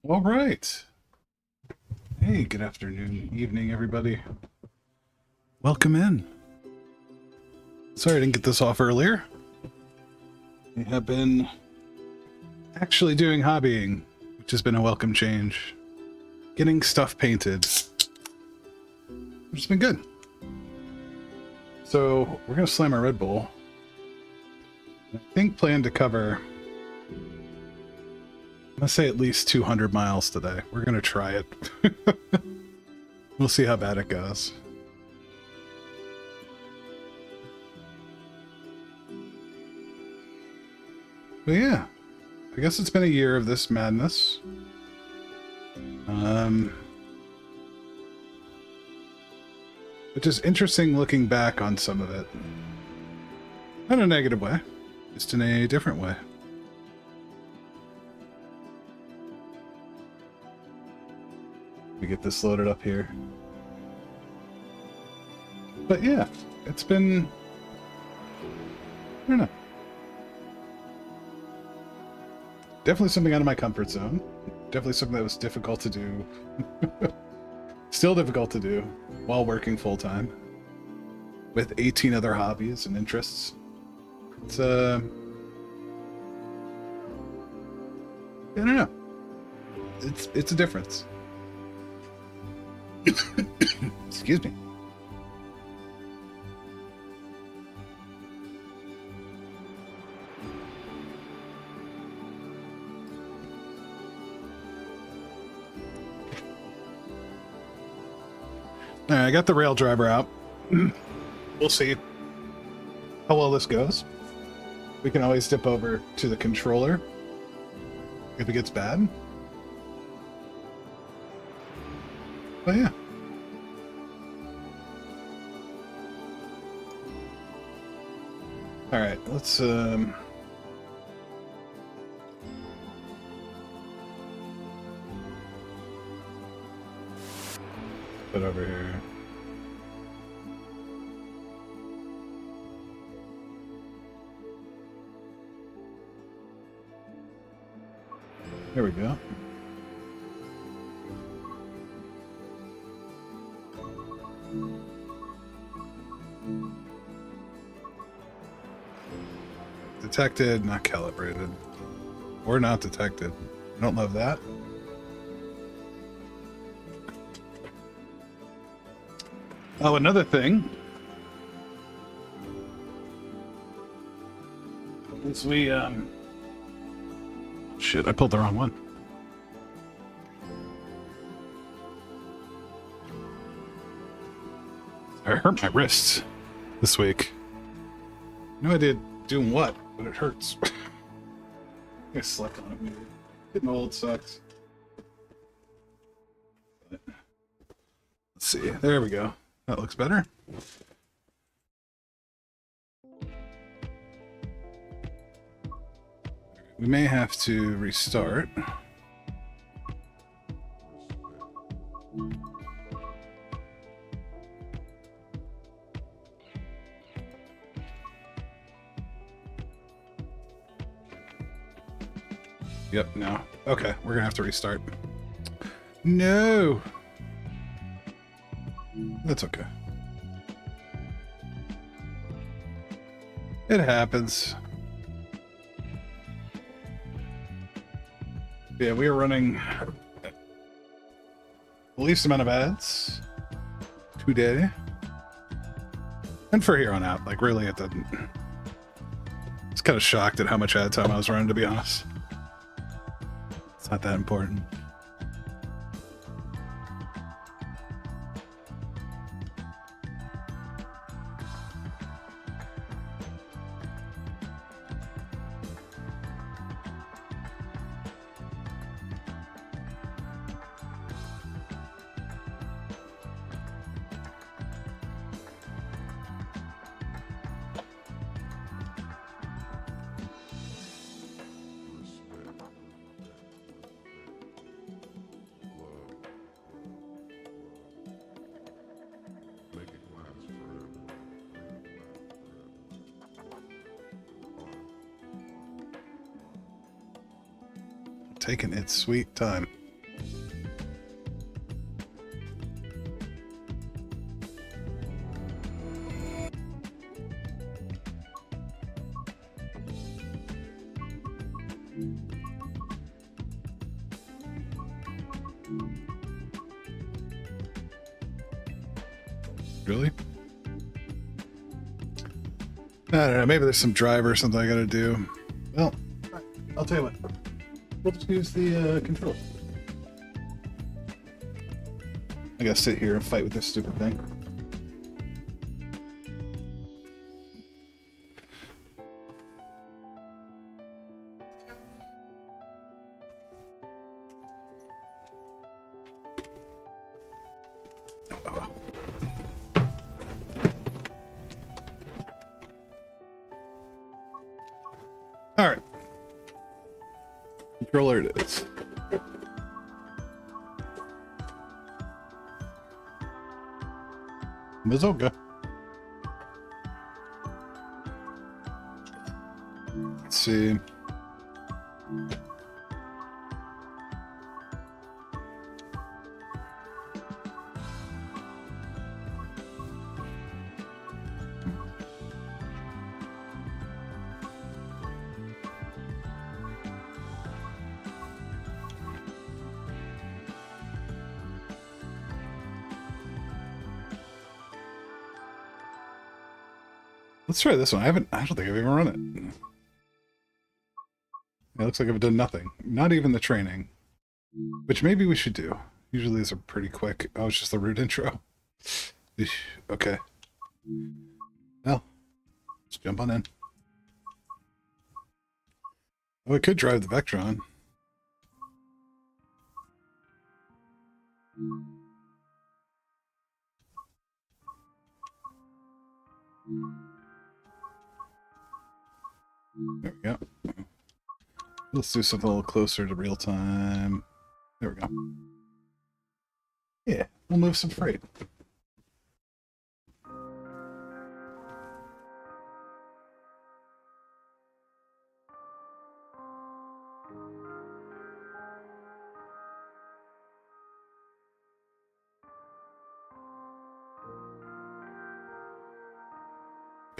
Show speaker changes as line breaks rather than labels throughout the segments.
All right. Hey, good afternoon, evening, everybody. Welcome in. Sorry I didn't get this off earlier. I have been actually doing hobbying, which has been a welcome change. Getting stuff painted, which has been good. So we're going to slam our Red Bull. I think plan to cover, I'm going to say at least 200 miles today. We're going to try it. We'll see how bad it goes. But yeah, I guess it's been a year of this madness. Which is interesting looking back on some of it. Not in a negative way, just in a different way. Let me get this loaded up here. But yeah, it's been, I don't know. Definitely something out of my comfort zone. Definitely something that was difficult to do. Still difficult to do while working full-time. With 18 other hobbies and interests. It's, I don't know. It's a difference. Excuse me. All right, I got the rail driver out. We'll see how well this goes. We can always dip over to the controller if it gets bad. But yeah. All right, let's put over here. There we go. Detected, not calibrated. Or not detected. I don't love that. Oh, another thing is we, shit, I pulled the wrong one. I hurt my wrists this week. No idea doing what, but it hurts. I slept on it. Maybe. Getting old sucks. But, let's see. There we go. That looks better. We may have to restart. Yep, no. Okay, we're gonna have to restart. No! That's okay. It happens. Yeah, we are running the least amount of ads today. And for here on out, like really it didn't. I was kind of shocked at how much ad time I was running, to be honest. It's not that important. Taking its sweet time. Really? I don't know, maybe there's some driver or something I gotta do. Well, I'll tell you what. We'll just use the controller. I gotta sit here and fight with this stupid thing. All right. Controller it is. Mizoga. Let's see. Let's try this one. I don't think I've even run it. It looks like I've done nothing. Not even the training. Which maybe we should do. Usually these are pretty quick. Oh, it's just the root intro. Eesh, okay. Well, let's jump on in. Oh, I could drive the Vectron. There we go. Let's do something a little closer to real time. There we go. Yeah, we'll move some freight.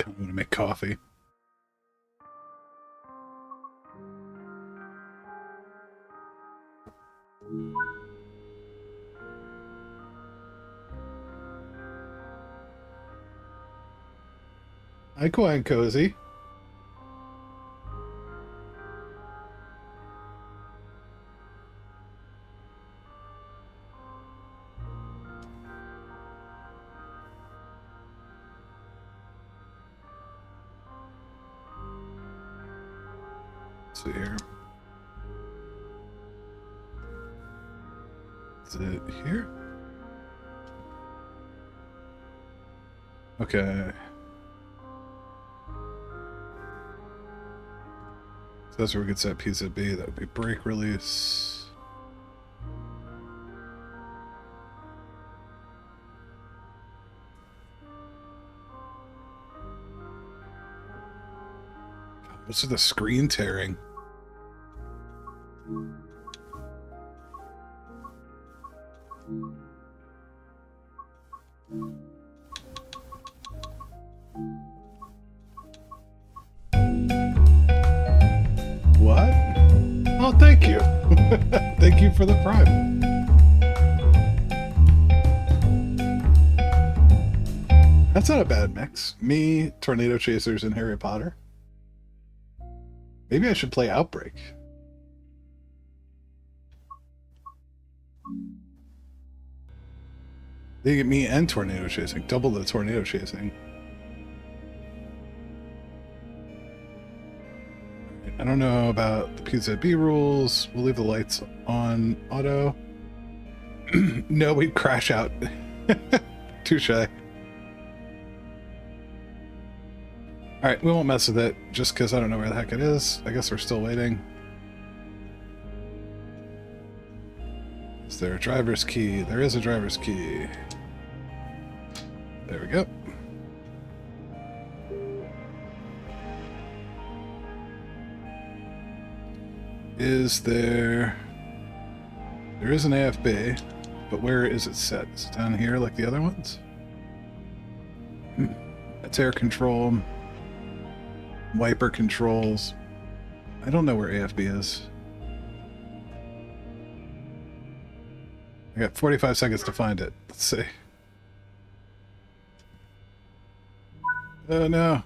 I'm going to make coffee. Hi, Quiet and Cozy. Let's see here. Is it here? Okay. So that's where we could set PZB. That would be brake release. What's with the screen tearing? What? Oh, thank you. Thank you for the prime. That's not a bad mix. Me, Tornado Chasers, and Harry Potter. Maybe I should play Outbreak. They get me and Tornado Chasing. Double the Tornado Chasing. I don't know about the PZB rules. We'll leave the lights on auto. No, we'd crash out. Touche. Alright, we won't mess with it, just because I don't know where the heck it is. I guess we're still waiting. Is there a driver's key? There is a driver's key. There we go. Is there... There is an AFB, but where is it set? Is it down here like the other ones? That's air control. Wiper controls. I don't know where AFB is. I got 45 seconds to find it. Let's see. Oh no.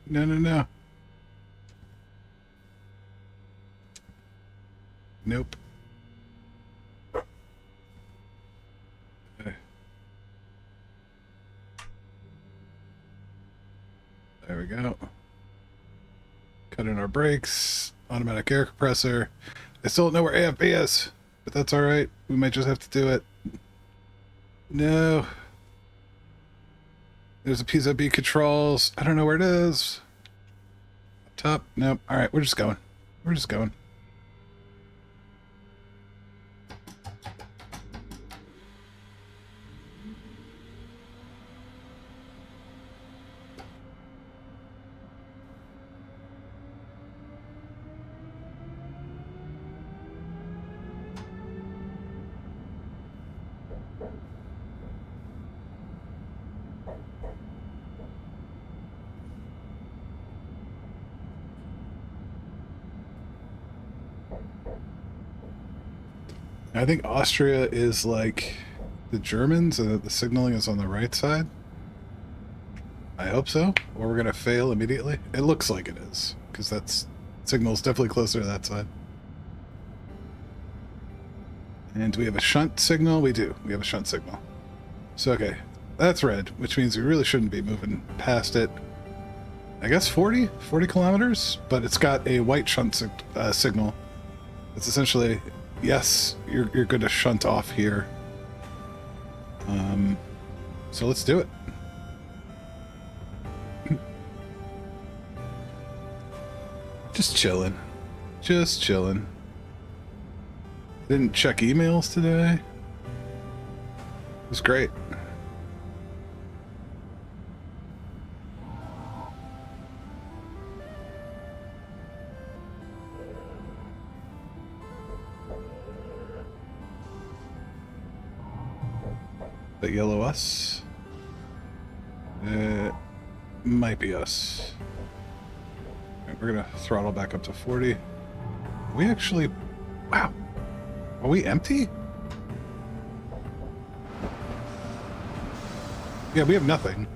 No, no, no. Nope. Okay. There we go. Cut in our brakes. Automatic air compressor. I still don't know where AFB is, but that's alright. We might just have to do it. No. There's a PSB controls. I don't know where it is. Up top. Nope. Alright, we're just going. We're just going. I think Austria is like the Germans and that the signaling is on the right side. I hope so, or we're going to fail immediately. It looks like it is, because that's signal's definitely closer to that side. And do we have a shunt signal? We do. We have a shunt signal. So, okay, that's red, which means we really shouldn't be moving past it. I guess 40 kilometers, but it's got a white shunt signal. It's essentially, yes, you're going to shunt off here. So let's do it. Just chilling. Just chilling. Didn't check emails today. It was great. That yellow us? Might be us. Right, we're gonna throttle back up to 40. We actually... Wow. Are we empty? Yeah, we have nothing.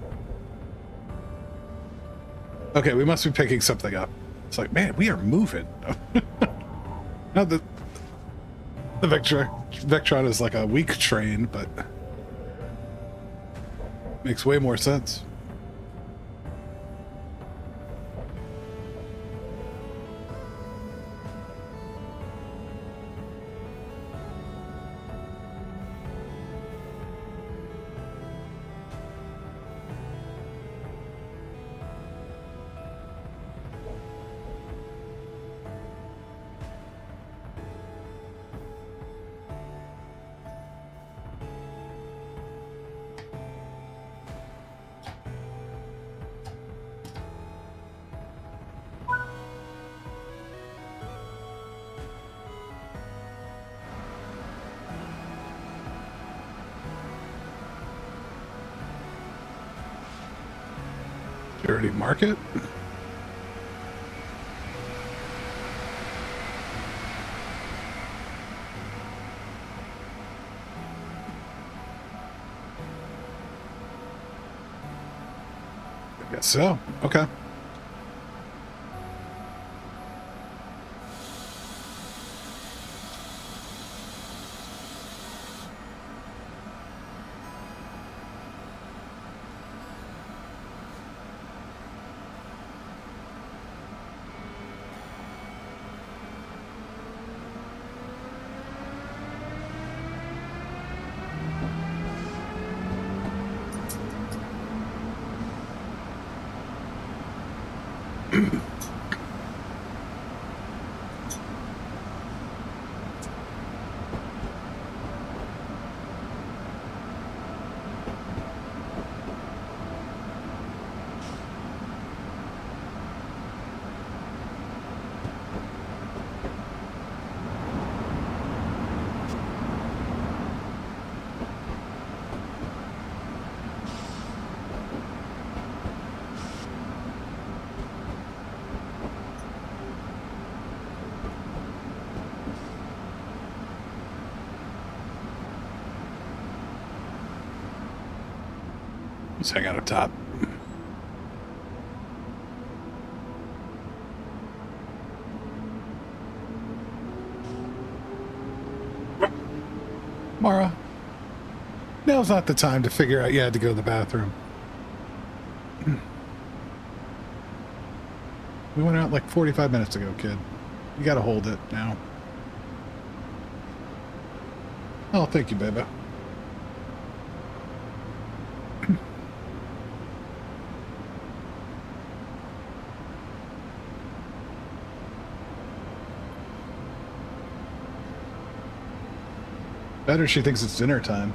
Okay, we must be picking something up. It's like, man, we are moving. Not that the Vectron is like a weak train, but makes way more sense. Charity market? I guess so. Okay. Let's hang out up top. Mara, now's not the time to figure out you had to go to the bathroom. We went out like 45 minutes ago, kid. You gotta hold it now. Oh, thank you, baby. Better she thinks it's dinner time.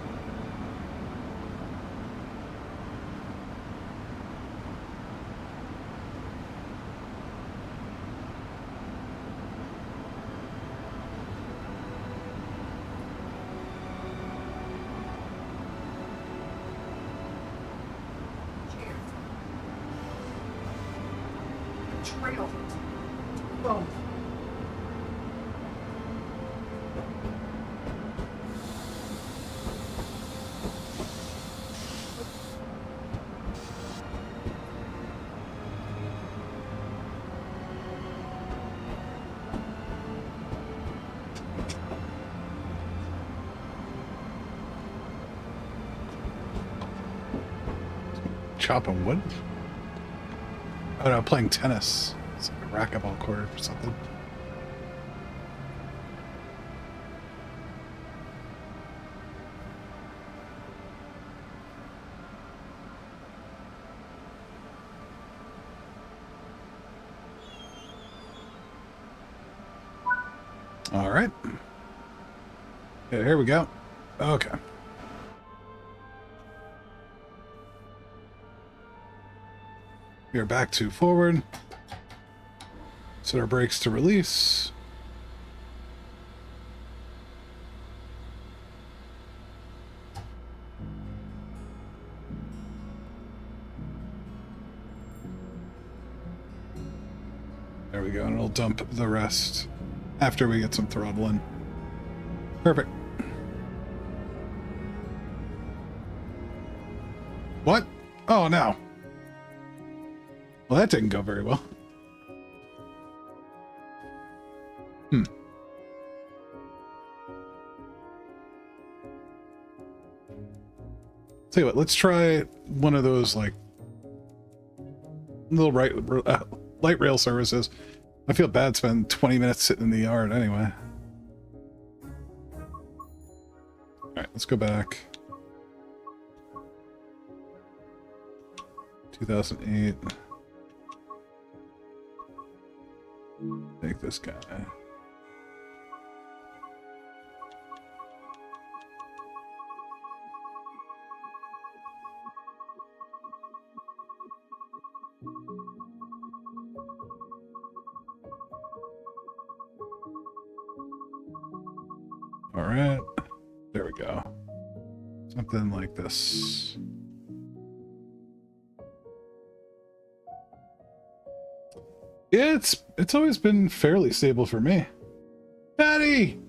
Chopping wood? Oh no, playing tennis. It's like a racquetball court or something. All right. Yeah, here we go. Okay. We are back to forward. Set our brakes to release. There we go, and it'll dump the rest after we get some throttle in. Perfect. What? Oh, no. Well, that didn't go very well. Tell you what, let's try one of those, like, little light rail services. I feel bad spending 20 minutes sitting in the yard anyway. Alright, let's go back. 2008. Take this guy. All right, there we go. Something like this. Yeah, it's always been fairly stable for me. Patty!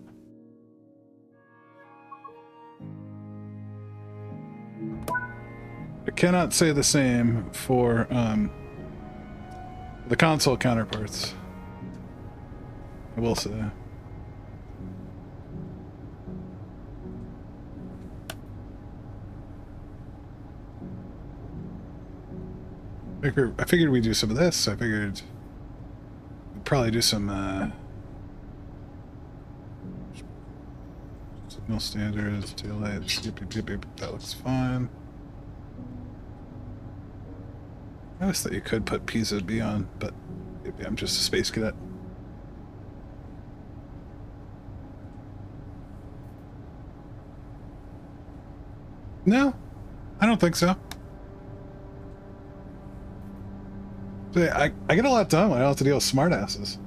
I cannot say the same for the console counterparts. I will say. I figured we'd do some of this. I figured we'd probably do some signal standards, taillights, that looks fine. I always thought you could put PZB on, but maybe I'm just a space cadet. No, I don't think so. I get a lot done when I don't have to deal with smartasses.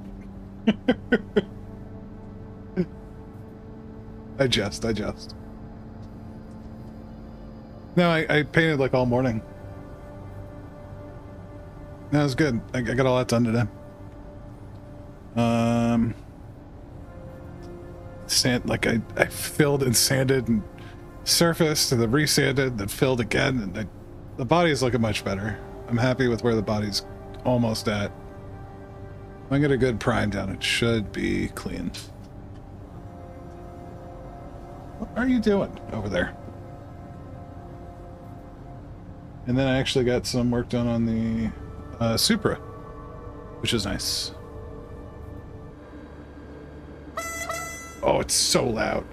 I jest. No, I painted like all morning. That was good. I got a lot done today. I filled and sanded and surfaced and then resanded, then filled again, and The body's looking much better. I'm happy with where the body's almost at. When I get a good prime down, it should be clean. What are you doing over there? And then I actually got some work done on the Supra, which is nice. Oh, it's so loud.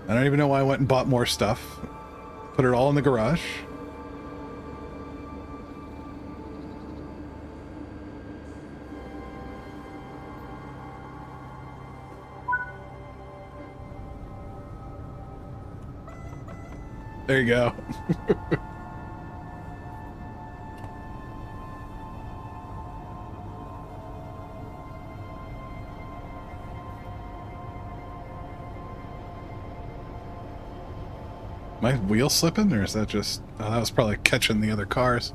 I don't even know why I went and bought more stuff. Put it all in the garage. There you go. My wheel slipping, or is that just... Oh, that was probably catching the other cars.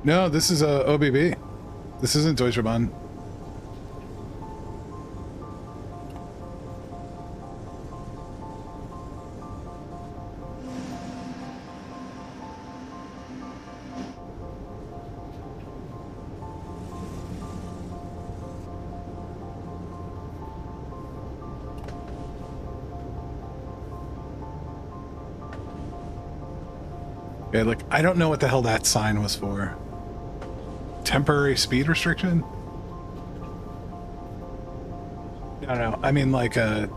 No, this is a OBB. This isn't Deutsche Bahn. Okay, look, I don't know what the hell that sign was for. Temporary speed restriction? No, I mean like a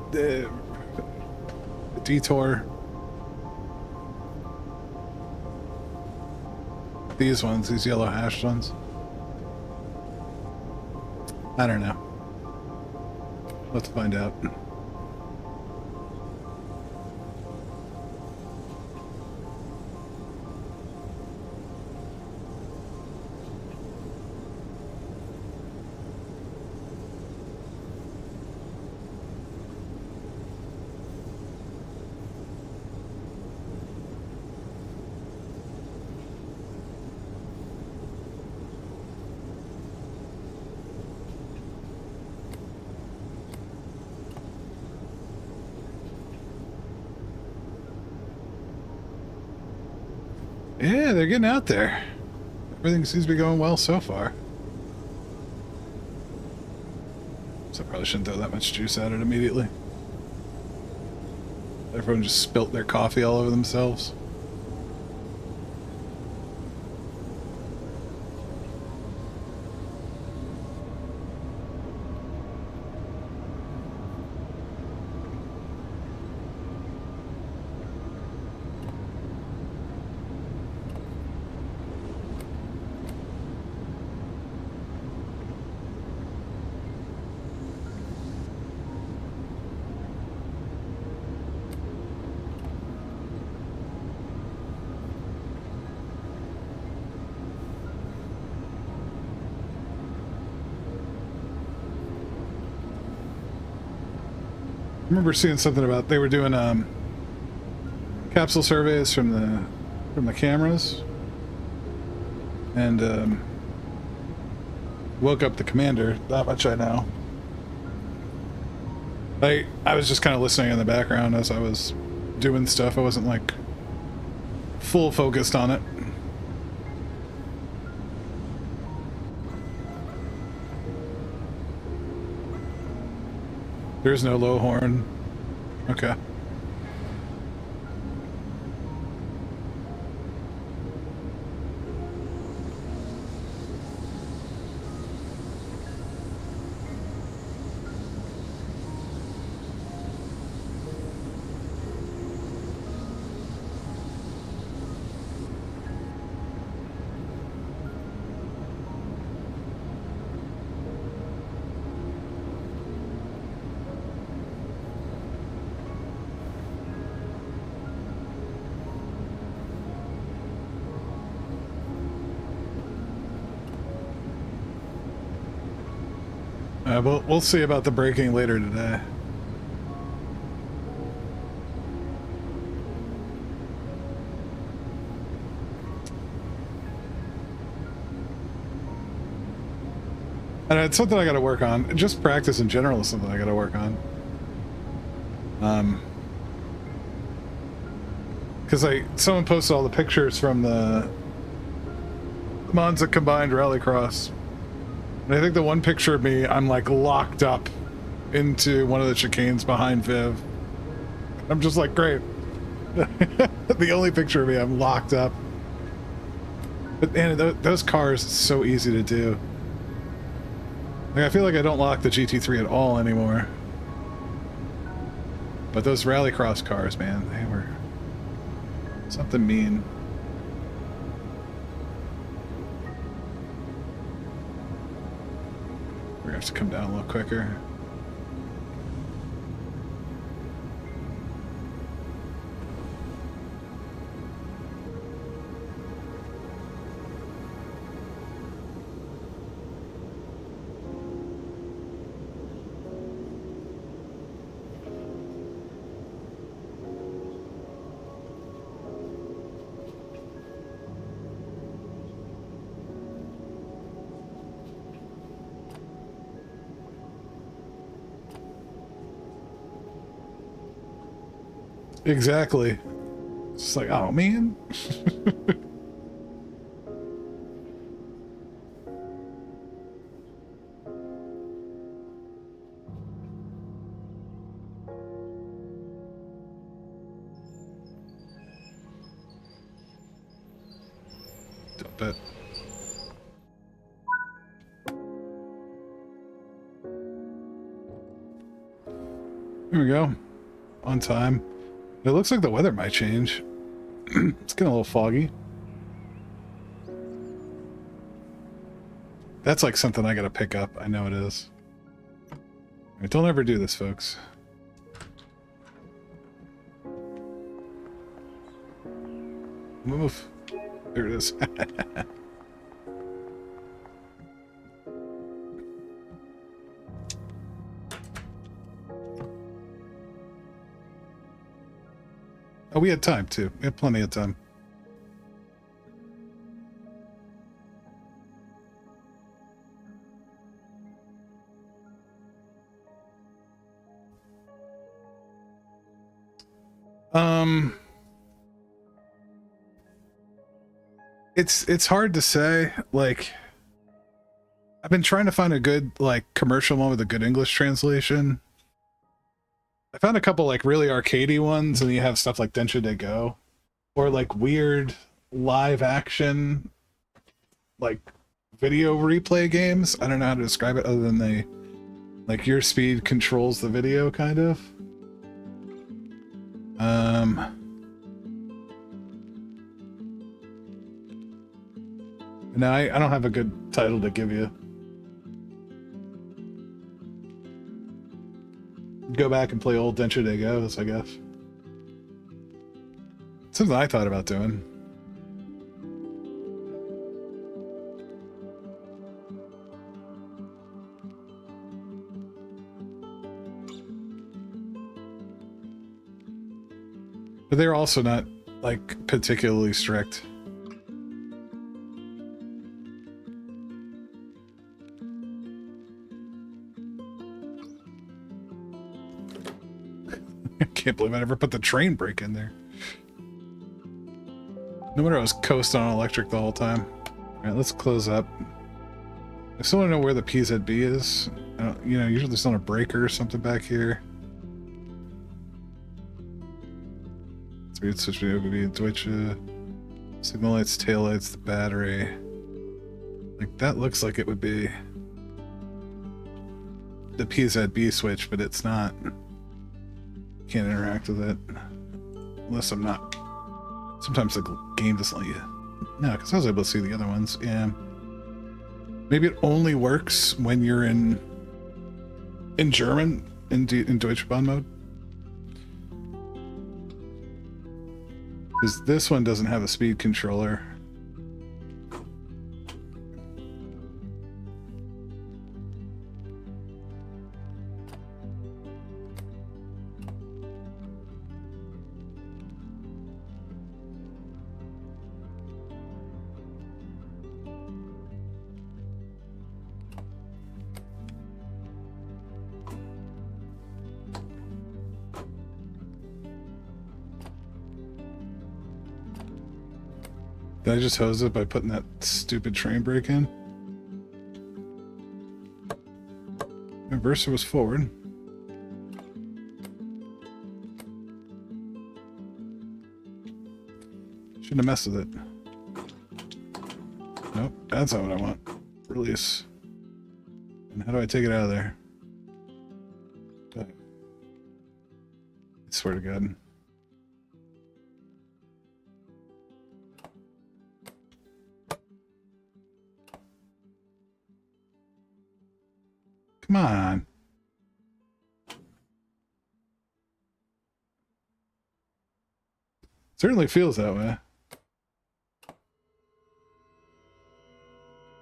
detour. These ones, these yellow hashed ones. I don't know. Let's find out. Yeah, they're getting out there. Everything seems to be going well so far. So I probably shouldn't throw that much juice at it immediately. Everyone just spilt their coffee all over themselves. I remember seeing something about they were doing capsule surveys from the cameras, and woke up the commander. That much I know. I was just kind of listening in the background as I was doing stuff. I wasn't like full focused on it. There's no low horn. Okay. We'll see about the braking later today. And it's something I got to work on. Just practice in general is something I got to work on. Because someone posted all the pictures from the Monza combined rallycross, and I think the one picture of me, I'm like locked up into one of the chicanes behind Viv. I'm just like, great. The only picture of me, I'm locked up. But man, those cars, it's so easy to do. Like, I feel like I don't lock the GT3 at all anymore. But those rallycross cars, man, they were something mean. We're gonna have to come down a little quicker. Exactly. It's like, oh man. Dump it. Here we go. On time. It looks like the weather might change. It's getting a little foggy. That's like something I gotta pick up. I know it is. Alright, don't ever do this, folks. Move. There it is. Oh, we had time, too. We had plenty of time. It's hard to say. Like, I've been trying to find a good, like, commercial one with a good English translation. I found a couple like really arcadey ones, and you have stuff like Densha de Go, or like weird live action, like video replay games. I don't know how to describe it other than they, like your speed controls the video, kind of. No, I don't have a good title to give you. Go back and play old Densha de Go's, I guess. Something I thought about doing. But they're also not, like, particularly strict. I can't believe I never put the train brake in there. No wonder I was coasting on electric the whole time. Alright, let's close up. I still want to know where the PZB is. I don't, you know, usually there's on a breaker or something back here. Speed switch video could be Deutsche. Signal lights, tail lights, the battery. Like, that looks like it would be the PZB switch, but it's not. Can't interact with it. Unless I'm not. Sometimes the game doesn't let you. No, because I was able to see the other ones. Yeah. Maybe it only works when you're in German, in Deutsche Bahn mode. Because this one doesn't have a speed controller. Did I just hose it by putting that stupid train brake in? Inverser was forward. Shouldn't have messed with it. Nope, that's not what I want. Release. And how do I take it out of there? I swear to God. Come on. Certainly feels that way.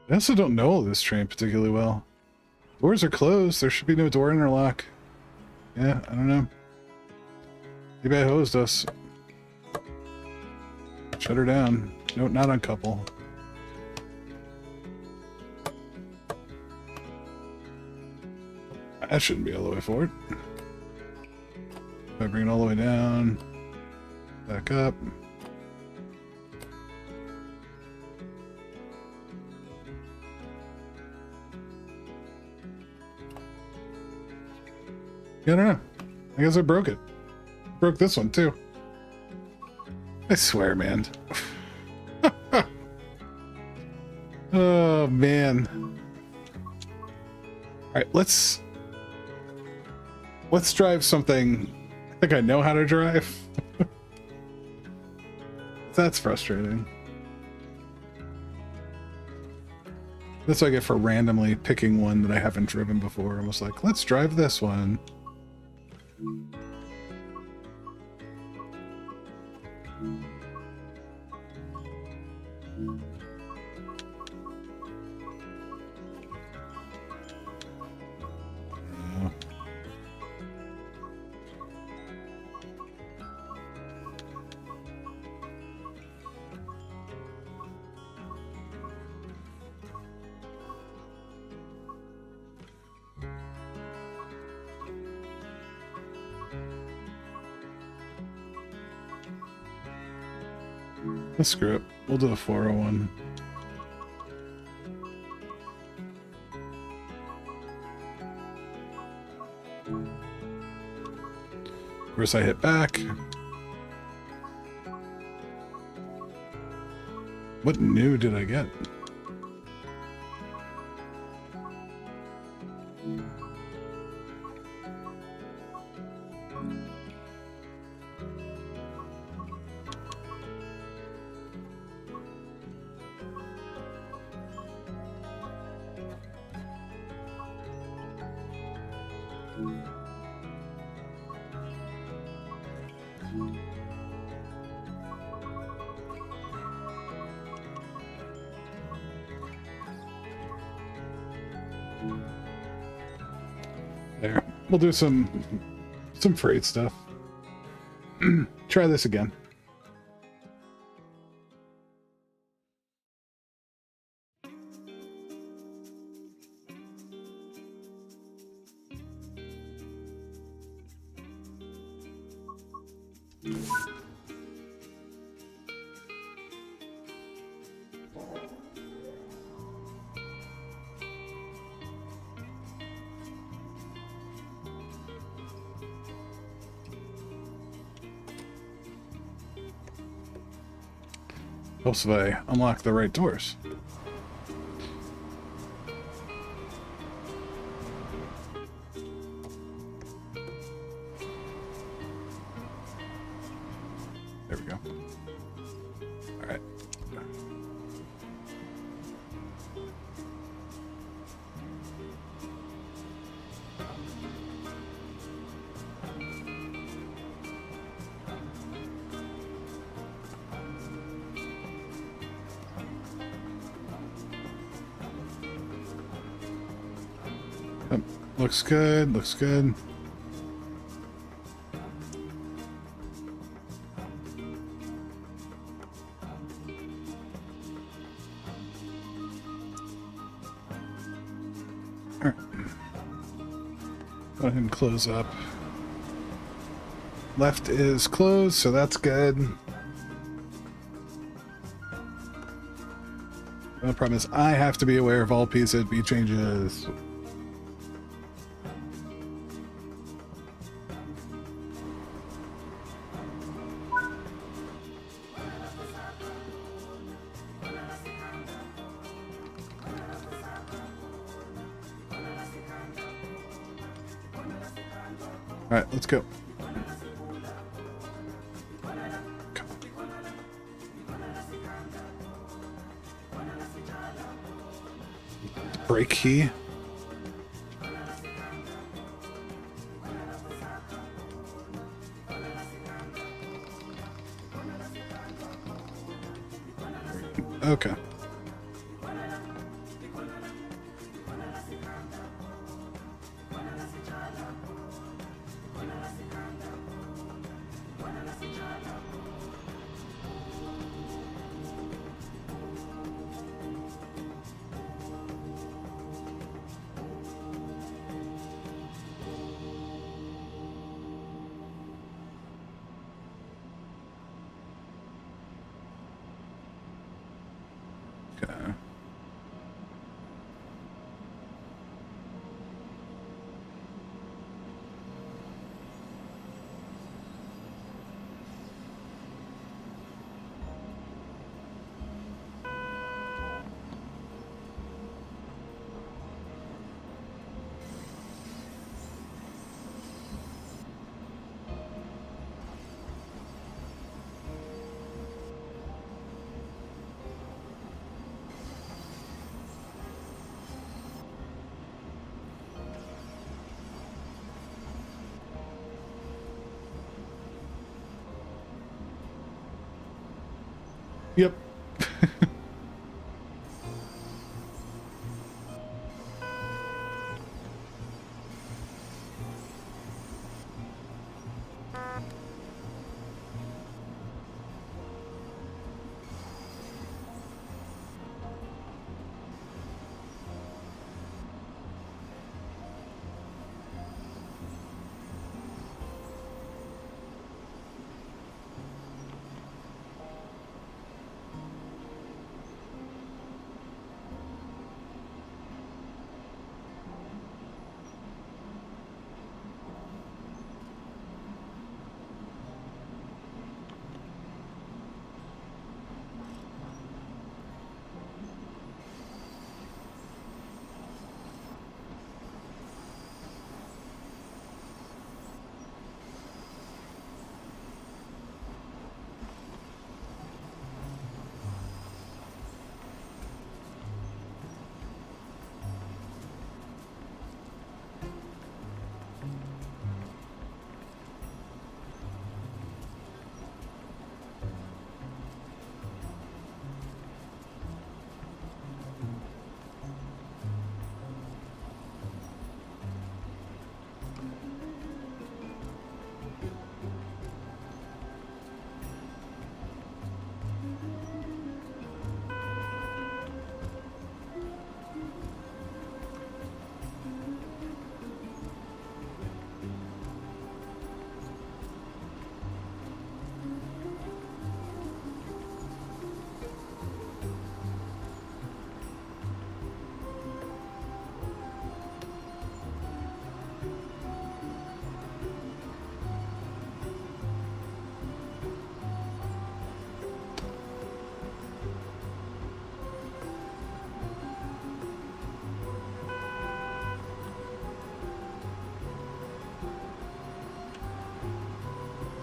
I also don't know this train particularly well. Doors are closed. There should be no door interlock. Yeah, I don't know. Maybe I hosed us. Shut her down. No, not uncouple. That shouldn't be all the way forward. If I bring it all the way down, back up. Yeah, I don't know. I guess I broke it. Broke this one too. I swear, man. Oh, man. Alright, let's drive something I think I know how to drive. That's frustrating. That's what I get for randomly picking one that I haven't driven before. I was like, let's drive this one. Let's screw it. We'll do the 401. Of course, I hit back. What new did I get? There. We'll do some freight stuff. Try this again. Helps if I unlock the right doors. There we go. All right. Looks good, looks good. All right. Go ahead and close up. Left is closed, so that's good. The problem is I have to be aware of all PZB changes. All right, let's go. Break key. Okay. Okay. Yep.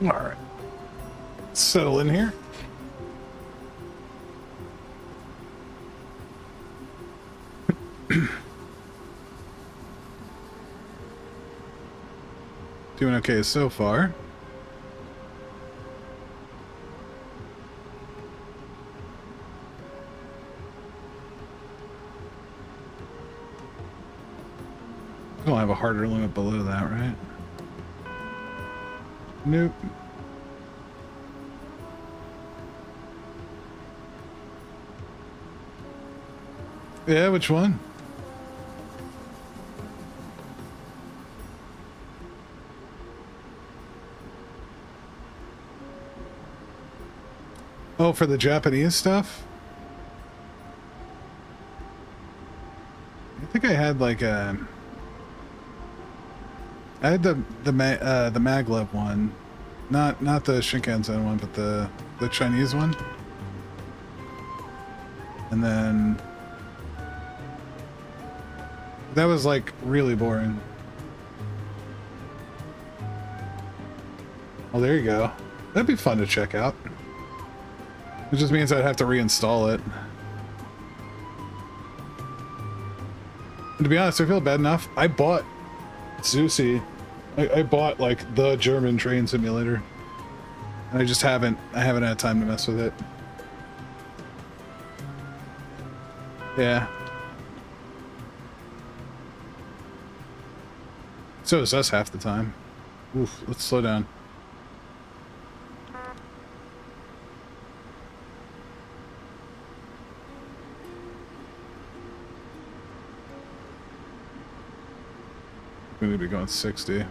All right. Settle in here. Doing okay so far. We'll have a harder limit below that, right? Nope. Yeah, which one? Oh, for the Japanese stuff? had like a... I had the maglev one. Not the Shinkansen one, but the Chinese one. And then... that was like really boring. Well, there you go. That'd be fun to check out. It just means I'd have to reinstall it. And to be honest, I feel bad enough. I bought Zusi. I bought like the German train simulator. And I just haven't had time to mess with it. Yeah. So is us half the time. Oof, let's slow down. We need to be going 60.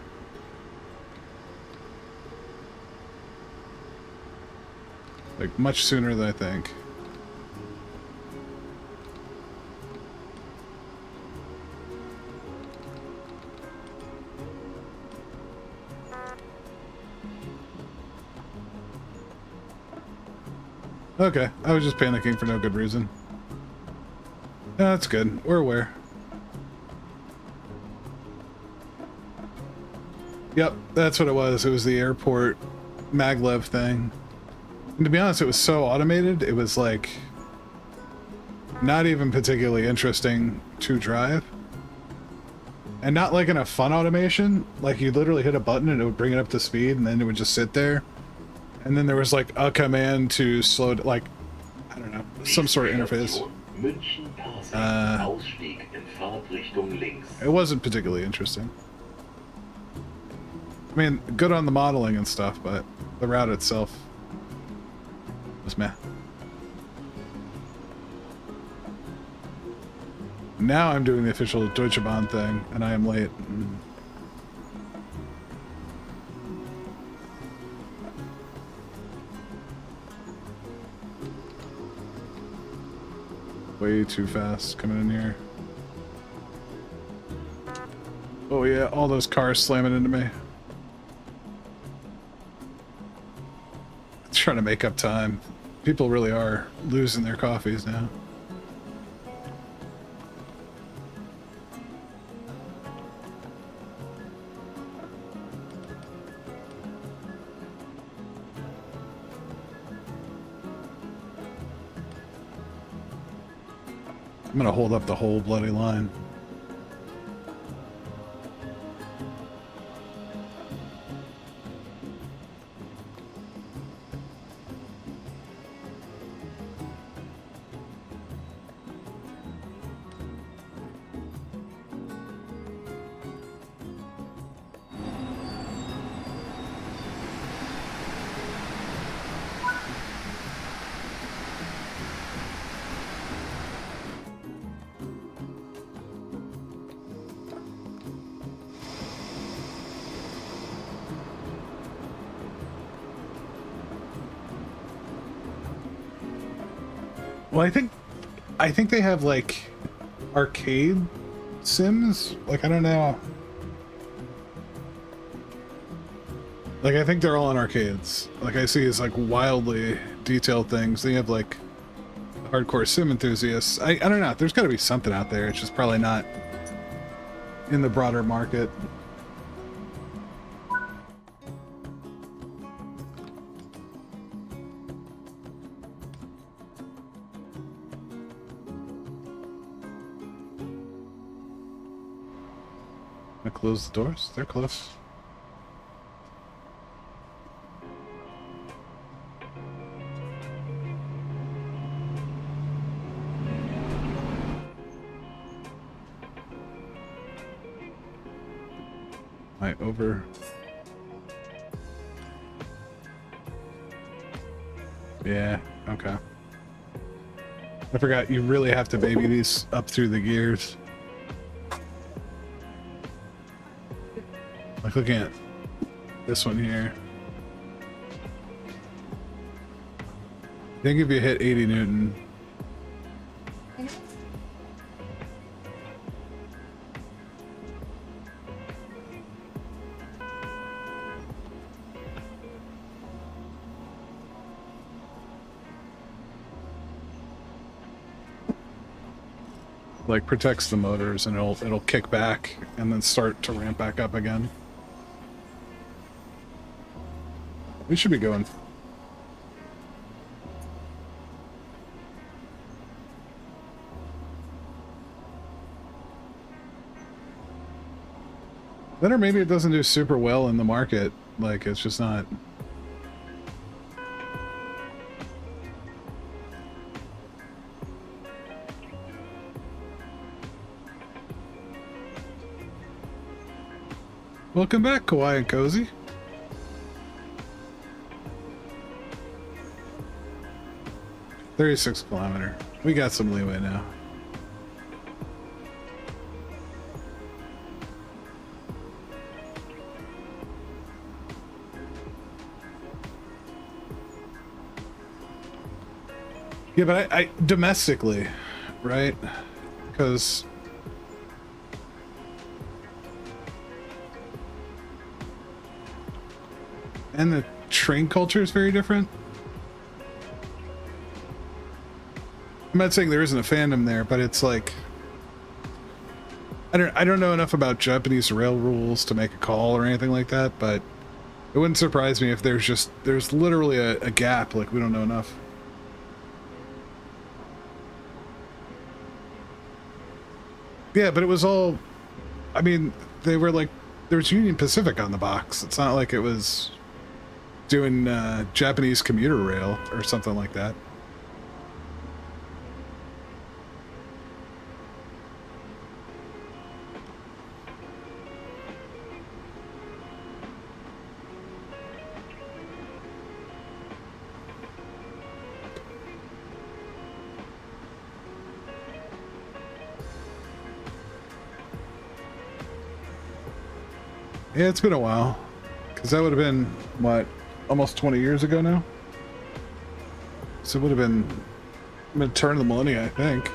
Like, much sooner than I think. Okay, I was just panicking for no good reason. No, that's good. We're aware. Yep, that's what it was. It was the airport maglev thing. And to be honest, it was so automated, it was like not even particularly interesting to drive. And not like in a fun automation, like you literally hit a button and it would bring it up to speed and then it would just sit there. And then there was like a command to slow it, like, I don't know, some sort of interface. It wasn't particularly interesting. I mean, good on the modeling and stuff, but the route itself was meh. Now I'm doing the official Deutsche Bahn thing, and I am late. Way too fast coming in here. Oh yeah, all those cars slamming into me. Trying to make up time. People really are losing their coffees now. I'm gonna hold up the whole bloody line. Well, I think they have like arcade sims. Like, I don't know. Like, I think they're all in arcades. Like, I see it's like wildly detailed things. They have like hardcore sim enthusiasts. I don't know. There's got to be something out there. It's just probably not in the broader market. Close the doors. They're close. Over. Yeah, okay. I forgot you really have to baby these up through the gears. Like, looking at this one here. I think if you hit 80 Newton. like protects the motors, and it'll kick back and then start to ramp back up again. We should be going. Then, or maybe it doesn't do super well in the market. Like, it's just not. Welcome back, Kawaii and Cozy. $36 kilometer. We got some leeway now. Yeah, but I domestically, right? Because and the train culture is very different. I'm not saying there isn't a fandom there, but it's like I don't know enough about Japanese rail rules to make a call or anything like that, but it wouldn't surprise me if there's literally a gap, like we don't know enough. Yeah, but it was all, I mean, they were like, there was Union Pacific on the box. It's not like it was doing Japanese commuter rail or something like that. Yeah, it's been a while. Because that would have been, what, almost 20 years ago now? So it would have been mid-turn of the millennium, I think.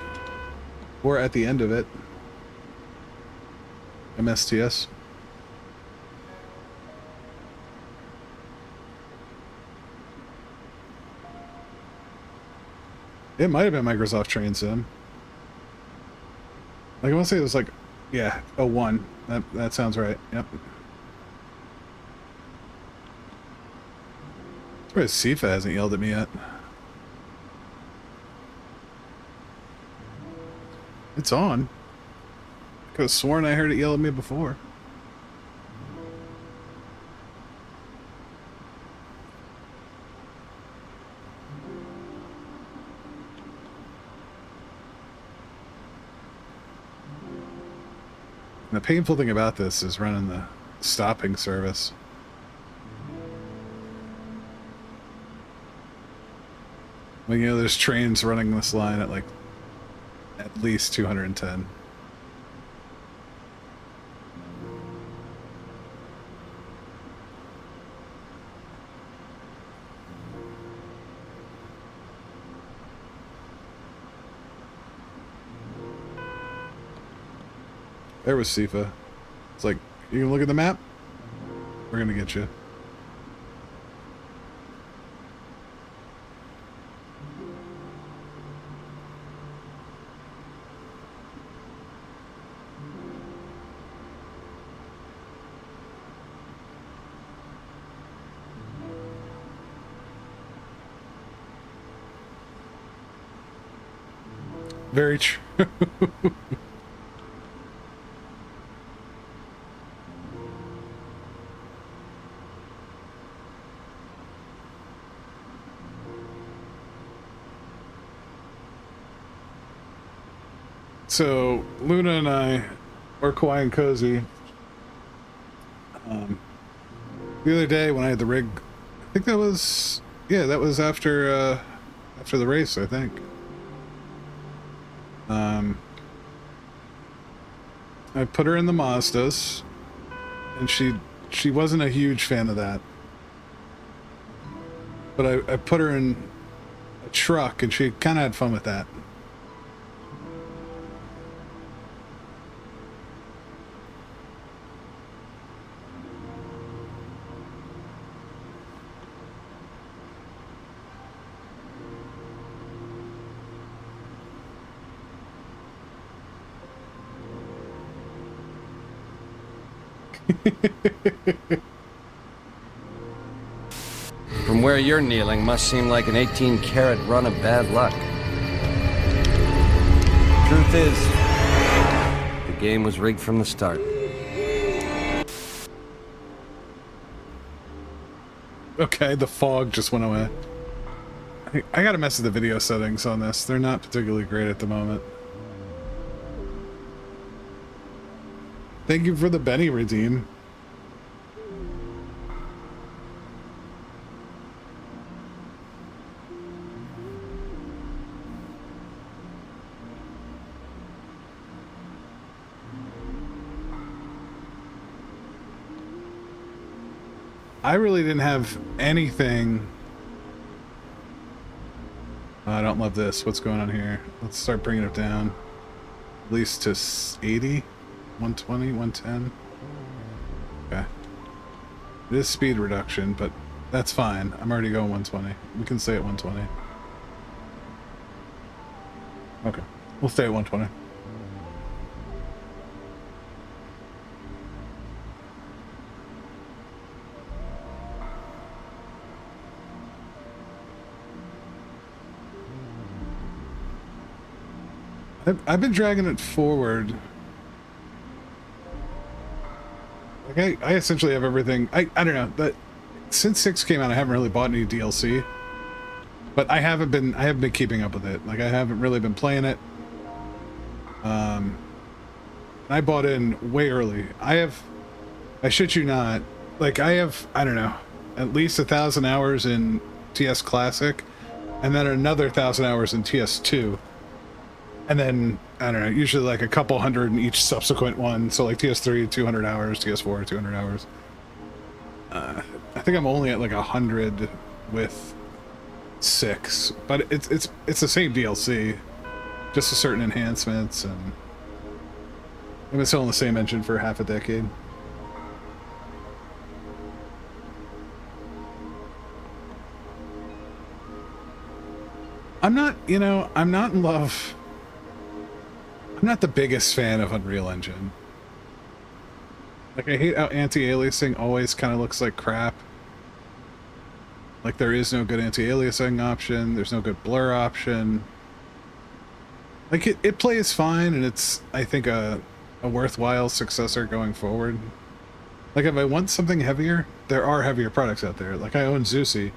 Or at the end of it. MSTS. It might have been Microsoft Train Sim. Like, I want to say it was like, yeah, 01. That sounds right. Yep. Surprised Sifa hasn't yelled at me yet. It's on. I could have sworn I heard it yell at me before. And the painful thing about this is running the stopping service. Well, you know, there's trains running this line at like at least 210. There was Sifa. It's like, you can look at the map? We're gonna get you. Very true. So Luna and I, or Kawaii and Cozy, the other day when I had the rig, I think that was, yeah, that was after the race, I think. I put her in the Mazdas, and she wasn't a huge fan of that. But I put her in a truck, and she kind of had fun with that.
From where you're kneeling must seem like an 18-carat run of bad luck. Truth is, the game was rigged from the start.
Okay, the fog just went away. I gotta mess with the video settings on this. They're not particularly great at the moment. Thank you for the Benny redeem. I really didn't have anything. Oh, I don't love this. What's going on here? Let's start bringing it down. At least to 80, 120, 110. Okay. It is speed reduction, but that's fine. I'm already going 120. We can stay at 120. Okay. We'll stay at 120. I've been dragging it forward. Like I essentially have everything. I don't know, but since 6 came out, I haven't really bought any DLC. But I haven't been keeping up with it. Like I haven't really been playing it. I bought in way early. I shit you not, like I don't know, at least 1,000 hours in TS Classic, and then another 1,000 hours in TS2. And then, I don't know, usually like a couple hundred in each subsequent one. So like TS3, 200 hours, TS4, 200 hours. I think I'm only at like 100 with 6, but it's the same DLC, just a certain enhancements, and I've been selling the same engine for half a decade. I'm not in love. I'm not the biggest fan of Unreal Engine. Like, I hate how anti-aliasing always kind of looks like crap. Like, there is no good anti-aliasing option, there's no good blur option. Like, it plays fine, and it's, I think, a worthwhile successor going forward. Like, if I want something heavier, there are heavier products out there. Like, I own Zeusy.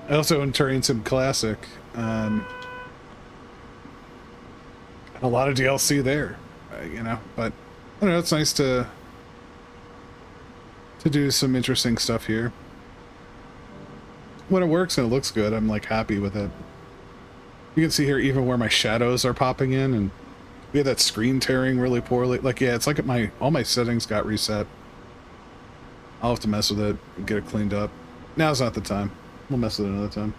I also own Terrain Sim Classic. A lot of DLC there, you know, but I don't know, it's nice to do some interesting stuff here. When it works and it looks good, I'm like happy with it. You can see here even where my shadows are popping in, and we had that screen tearing really poorly. Like, yeah, it's like all my settings got reset. I'll have to mess with it and get it cleaned up. Now's not the time. We'll mess with it another time.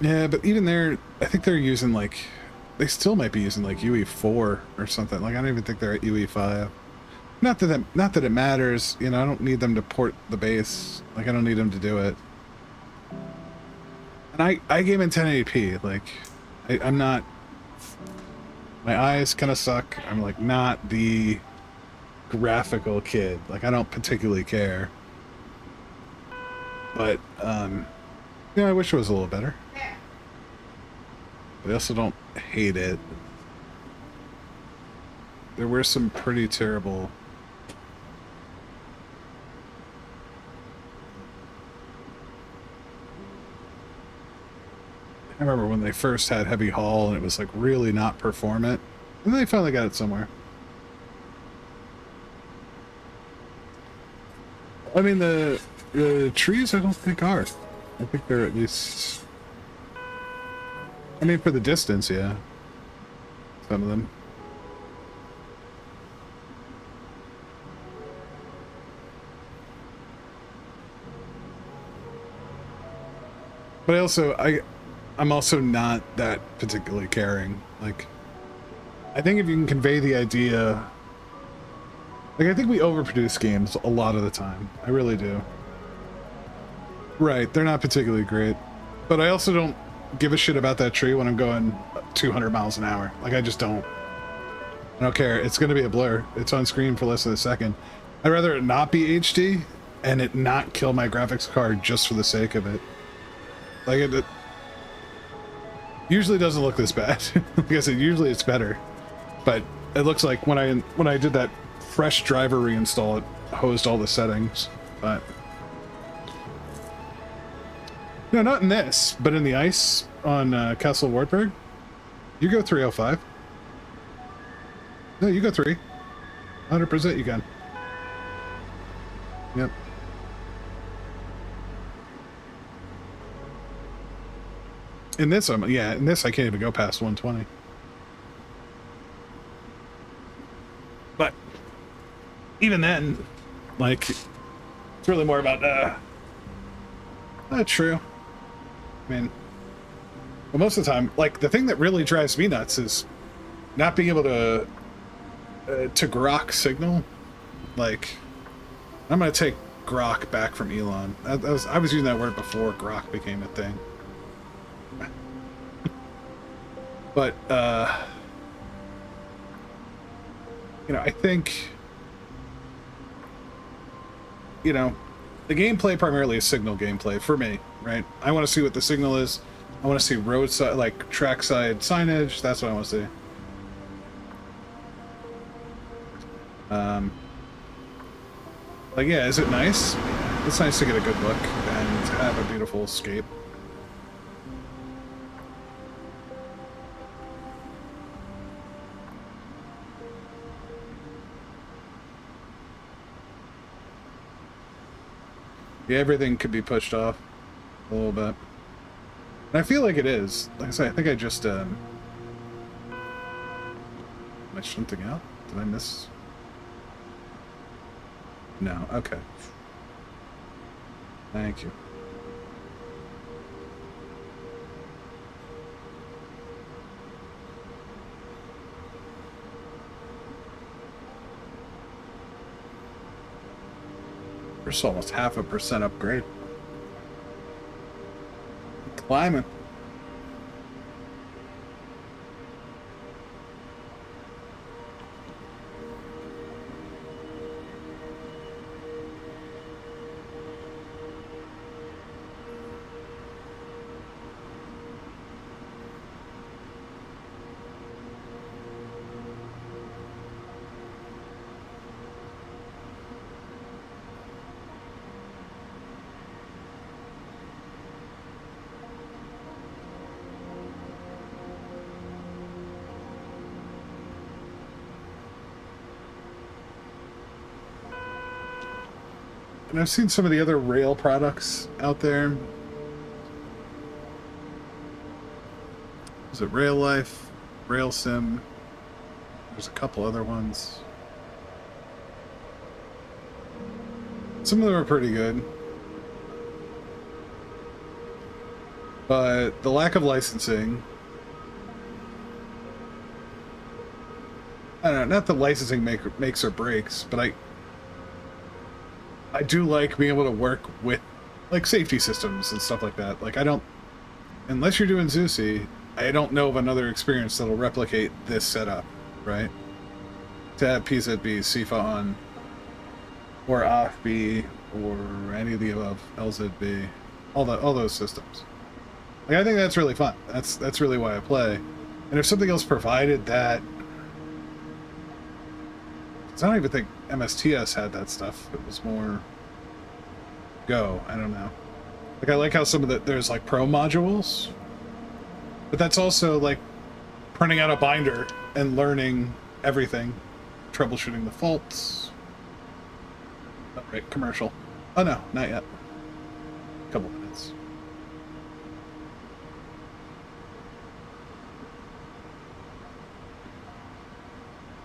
Yeah, but even there, I think they're using like, they still might be using like UE4 or something. Like, I don't even think they're at UE5. Not that it matters, you know, I don't need them to port the base. Like, I don't need them to do it. And I game in 1080p, like, I'm not, my eyes kind of suck. I'm like not the graphical kid. Like, I don't particularly care. But, yeah, I wish it was a little better. But I also don't hate it. There were some pretty terrible... I remember when they first had Heavy Haul and it was like really not performant. And then they finally got it somewhere. I mean, the trees I don't think are. I think they're at least... I mean, for the distance, yeah. Some of them. But I'm also not that particularly caring. Like, I think if you can convey the idea... Like, I think we overproduce games a lot of the time. I really do. Right, they're not particularly great. But I also don't give a shit about that tree when I'm going 200 miles an hour. Like, I just don't. I don't care. It's going to be a blur. It's on screen for less than a second. I'd rather it not be HD and it not kill my graphics card just for the sake of it. Like, it usually doesn't look this bad. Like I said, usually it's better. But it looks like when I did that fresh driver reinstall, it hosed all the settings. But no, not in this, but in the ice on Castle Wartburg, you go 305. No, you go 3. 100% you can. Yep. In this, in this I can't even go past 120. But even then, like, it's really more about not true. I mean, well, most of the time, like, the thing that really drives me nuts is not being able to grok signal. Like, I'm gonna take grok back from Elon. I was using that word before grok became a thing. But you know, I think, you know, the gameplay primarily is signal gameplay for me, right? I want to see what the signal is. I want to see roadside, like trackside signage. That's what I want to see. Like, yeah, is it nice? Yeah, it's nice to get a good look and have a beautiful escape. Yeah, everything could be pushed off a little bit. And I feel like it is. Like I say, I think I just, am I something out? Did I miss? No, okay. Thank you. We're almost 0.5% upgrade. Climbing. And I've seen some of the other rail products out there. Is it Rail Life, Rail Sim? There's a couple other ones. Some of them are pretty good. But the lack of licensing, I don't know, not that licensing makes or breaks, but I do like being able to work with, like, safety systems and stuff like that. Like, I don't, unless you're doing Zusi, I don't know of another experience that'll replicate this setup, right? To have PZB, SIFA on, or AFB, or any of the above, LZB, all those systems. Like, I think that's really fun. That's really why I play. And if something else provided that, I don't even think MSTS had that stuff. It was more Go. I don't know. Like, I like how some of there's like pro modules, but that's also like printing out a binder and learning everything, troubleshooting the faults. Oh, right, commercial. Oh no, not yet. Couple minutes.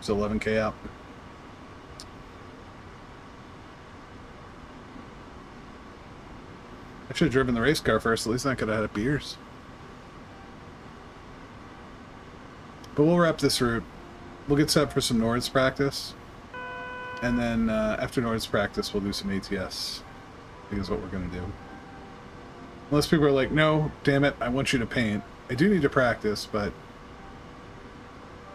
It's 11K out. I should have driven the race car first. At least I could have had beers. But we'll wrap this route. We'll get set up for some Nords practice. And then after Nords practice, we'll do some ATS. I think is what we're going to do. Unless people are like, no, damn it, I want you to paint. I do need to practice, but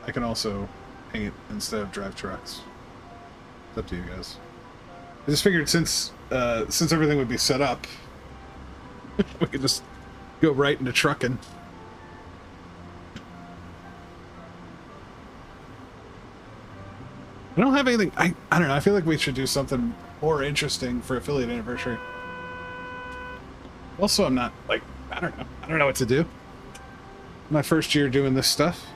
I can also paint instead of drive trucks. It's up to you guys. I just figured since everything would be set up, we could just go right into trucking. I don't have anything. I don't know. I feel like we should do something more interesting for affiliate anniversary. Also, I'm not like, I don't know. I don't know what to do. My first year doing this stuff.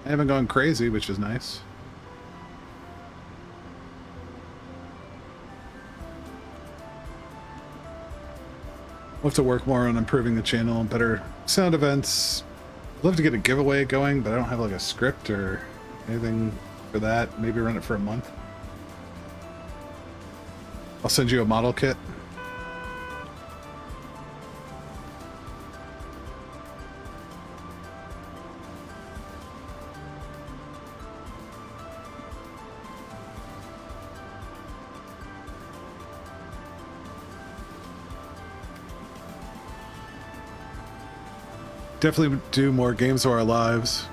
I haven't gone crazy, which is nice. We'll have to work more on improving the channel, better sound events. I'd love to get a giveaway going, but I don't have like a script or anything for that. Maybe run it for a month. I'll send you a model kit. Definitely do more games of our lives.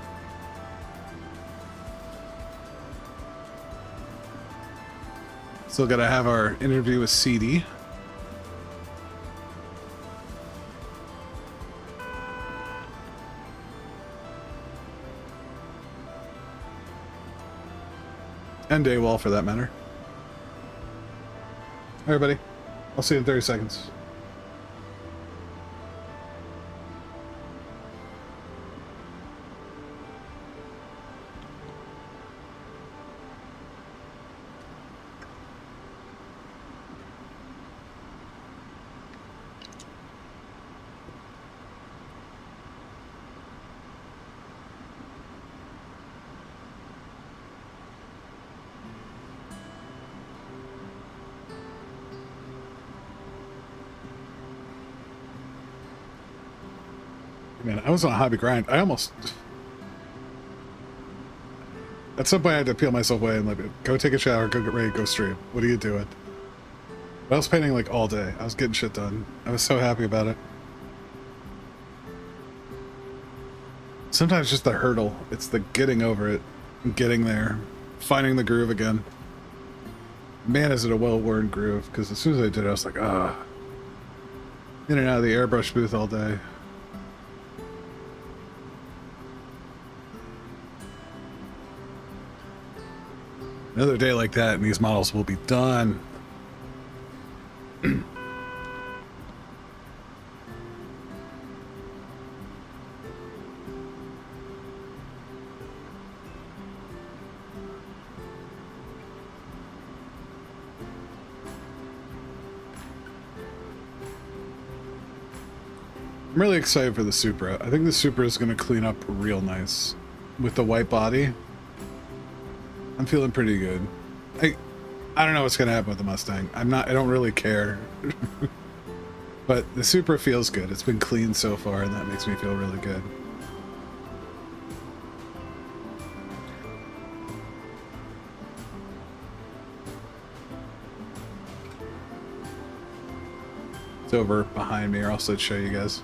Still gotta have our interview with CD. And Daywall for that matter. All right, buddy. I'll see you in 30 seconds. Man, I was on a hobby grind. I almost... At some point I had to peel myself away and like, go take a shower, go get ready, go stream. What are you doing? But I was painting like all day. I was getting shit done. I was so happy about it. Sometimes just the hurdle. It's the getting over it, getting there, finding the groove again. Man, is it a well-worn groove, because as soon as I did it, I was like, ah. In and out of the airbrush booth all day. Another day like that and these models will be done. I'm really excited for the Supra. I think the Supra is going to clean up real nice with the white body. I'm feeling pretty good. I don't know what's gonna happen with the Mustang. I don't really care. But the Supra feels good. It's been clean so far, and that makes me feel really good. It's over behind me, or else I'd show you guys.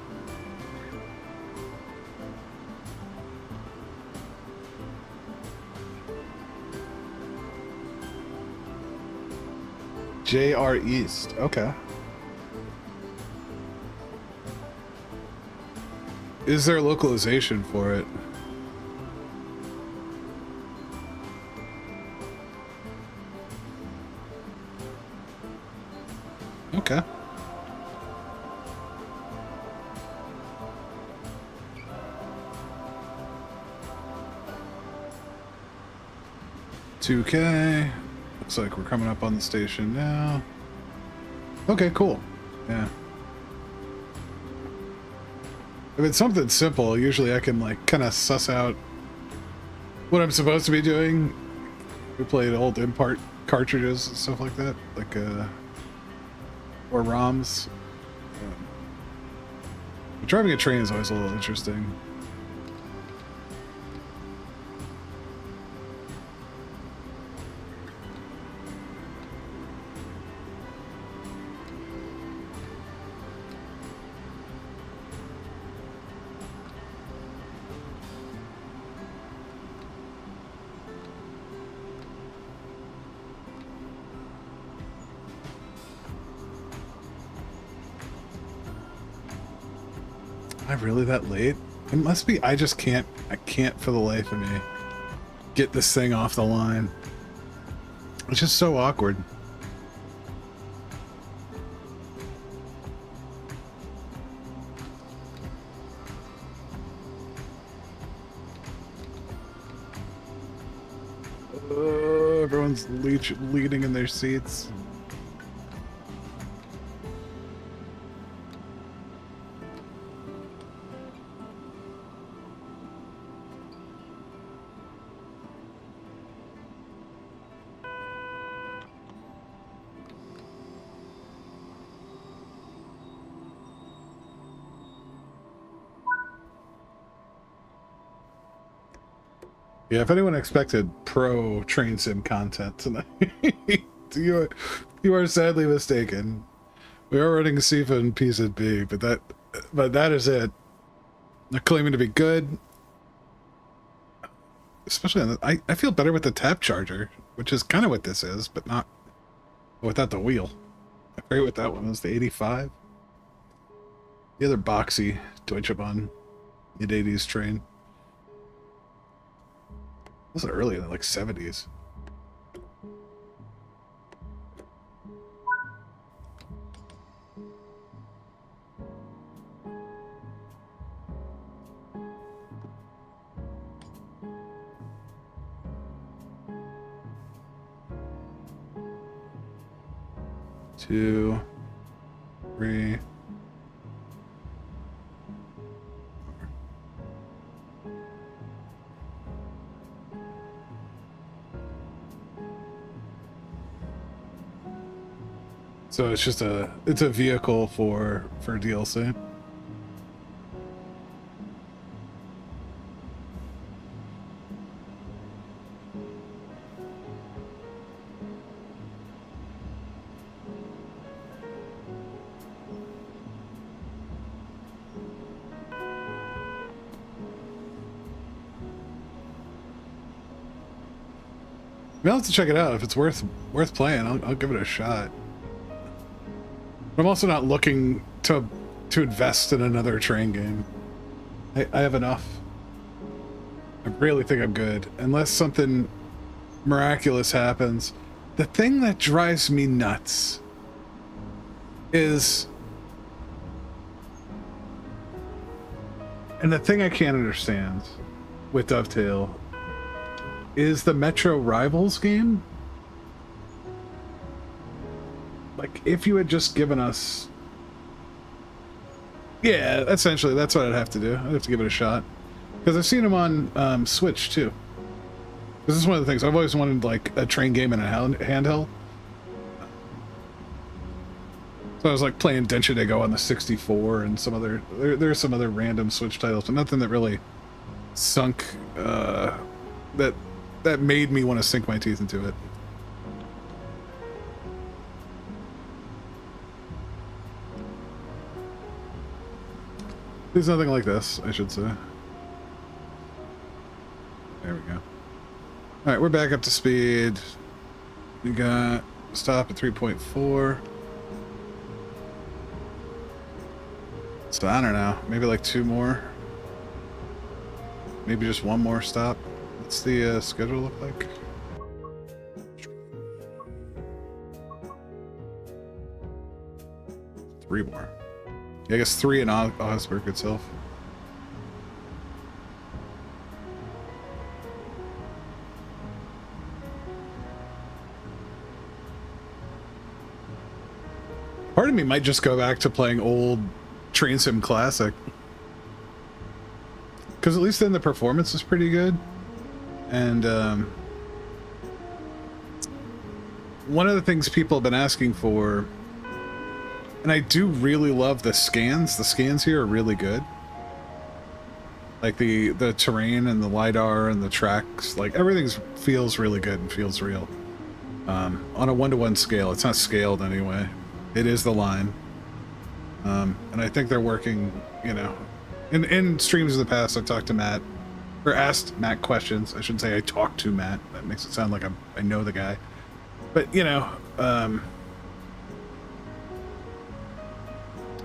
JR East. Okay. Is there localization for it? Okay. $2K. Looks like we're coming up on the station now. Okay, cool. Yeah. If it's something simple, usually I can like kind of suss out what I'm supposed to be doing. We played old impart cartridges and stuff like that, like or ROMs. Driving a train is always a little interesting. Am I really that late? It must be. I just can't. I can't for the life of me get this thing off the line. It's just so awkward. Everyone's leading in their seats. Yeah, if anyone expected pro train sim content tonight, you are sadly mistaken. We are running SIFA and PZB, but that is it. They're claiming to be good, especially on the. I feel better with the tap charger, which is kind of what this is, but not without the wheel. I forget what that one was. The 85. The other boxy Deutsche Bahn mid-80s train. Those are early in the, like, 70s. Two, three. So it's just it's a vehicle for DLC. I'll have to check it out. If it's worth playing, I'll give it a shot. But I'm also not looking to invest in another train game. I have enough. I really think I'm good. Unless something miraculous happens. The thing that drives me nuts is... And the thing I can't understand with Dovetail is the Metro Rivals game. Like, if you had just given us... Yeah, essentially, that's what I'd have to do. I'd have to give it a shot. Because I've seen them on Switch, too. This is one of the things. I've always wanted, like, a train game in a handheld. So I was, like, playing Densha Dego on the 64 and some other... There are some other random Switch titles, but nothing that really sunk... That made me want to sink my teeth into it. There's nothing like this, I should say. There we go. Alright, we're back up to speed. We got stop at 3.4. So I don't know, maybe like 2 more. Maybe just 1 more stop. What's the schedule look like? Three more. Yeah, I guess 3 in Augsburg itself. Part of me might just go back to playing old Train Sim Classic. Because at least then the performance is pretty good. And one of the things people have been asking for, and I do really love the scans. The scans here are really good. Like the terrain and the LiDAR and the tracks, like everything feels really good and feels real. On a 1-to-1 scale. It's not scaled anyway. It is the line. And I think they're working, you know. In streams of the past, I've talked to Matt. Or asked Matt questions. I shouldn't say I talked to Matt. That makes it sound like I know the guy. But, you know,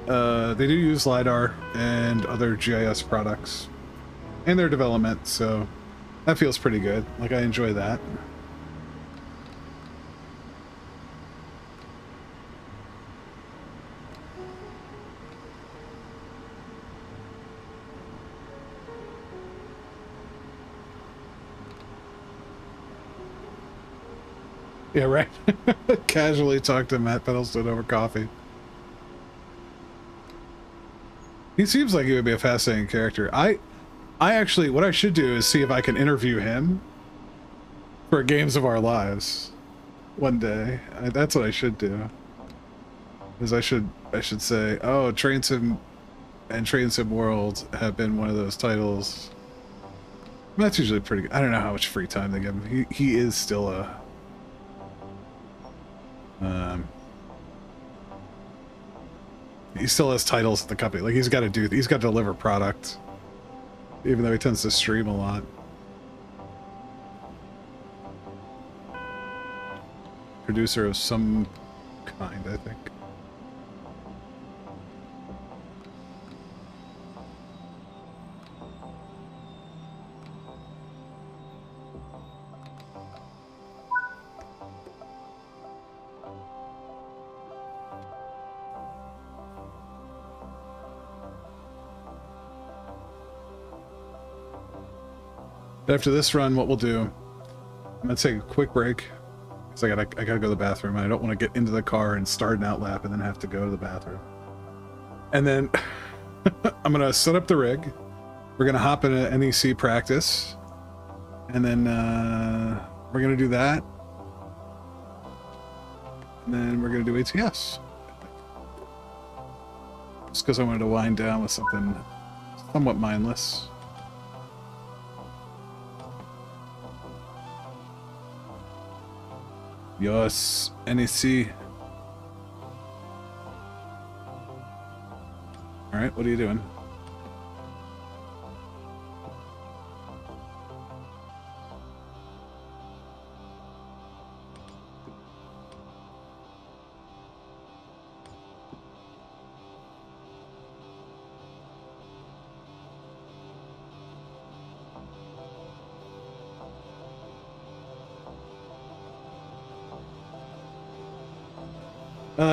they do use LiDAR and other GIS products in their development, so that feels pretty good. Like, I enjoy that. Yeah, right. Casually talk to Matt Peddleston over coffee. He seems like he would be a fascinating character. I actually, what I should do is see if I can interview him for Games of Our Lives one day. That's what I should do. Is I should say, oh, Train Sim and Train Sim World have been one of those titles. That's usually pretty good. I don't know how much free time they give him. He is still a he still has titles at the company. Like, he's got to deliver product, even though he tends to stream a lot. Producer of some kind, I think. After this run, what we'll do, I'm gonna take a quick break because I gotta go to the bathroom. I don't want to get into the car and start an outlap and then have to go to the bathroom. And then I'm gonna set up the rig. We're gonna hop into NEC Practice, and then we're gonna do that, and then we're gonna do ATS. Just because I wanted to wind down with something somewhat mindless. Yes, NEC. Alright, what are you doing?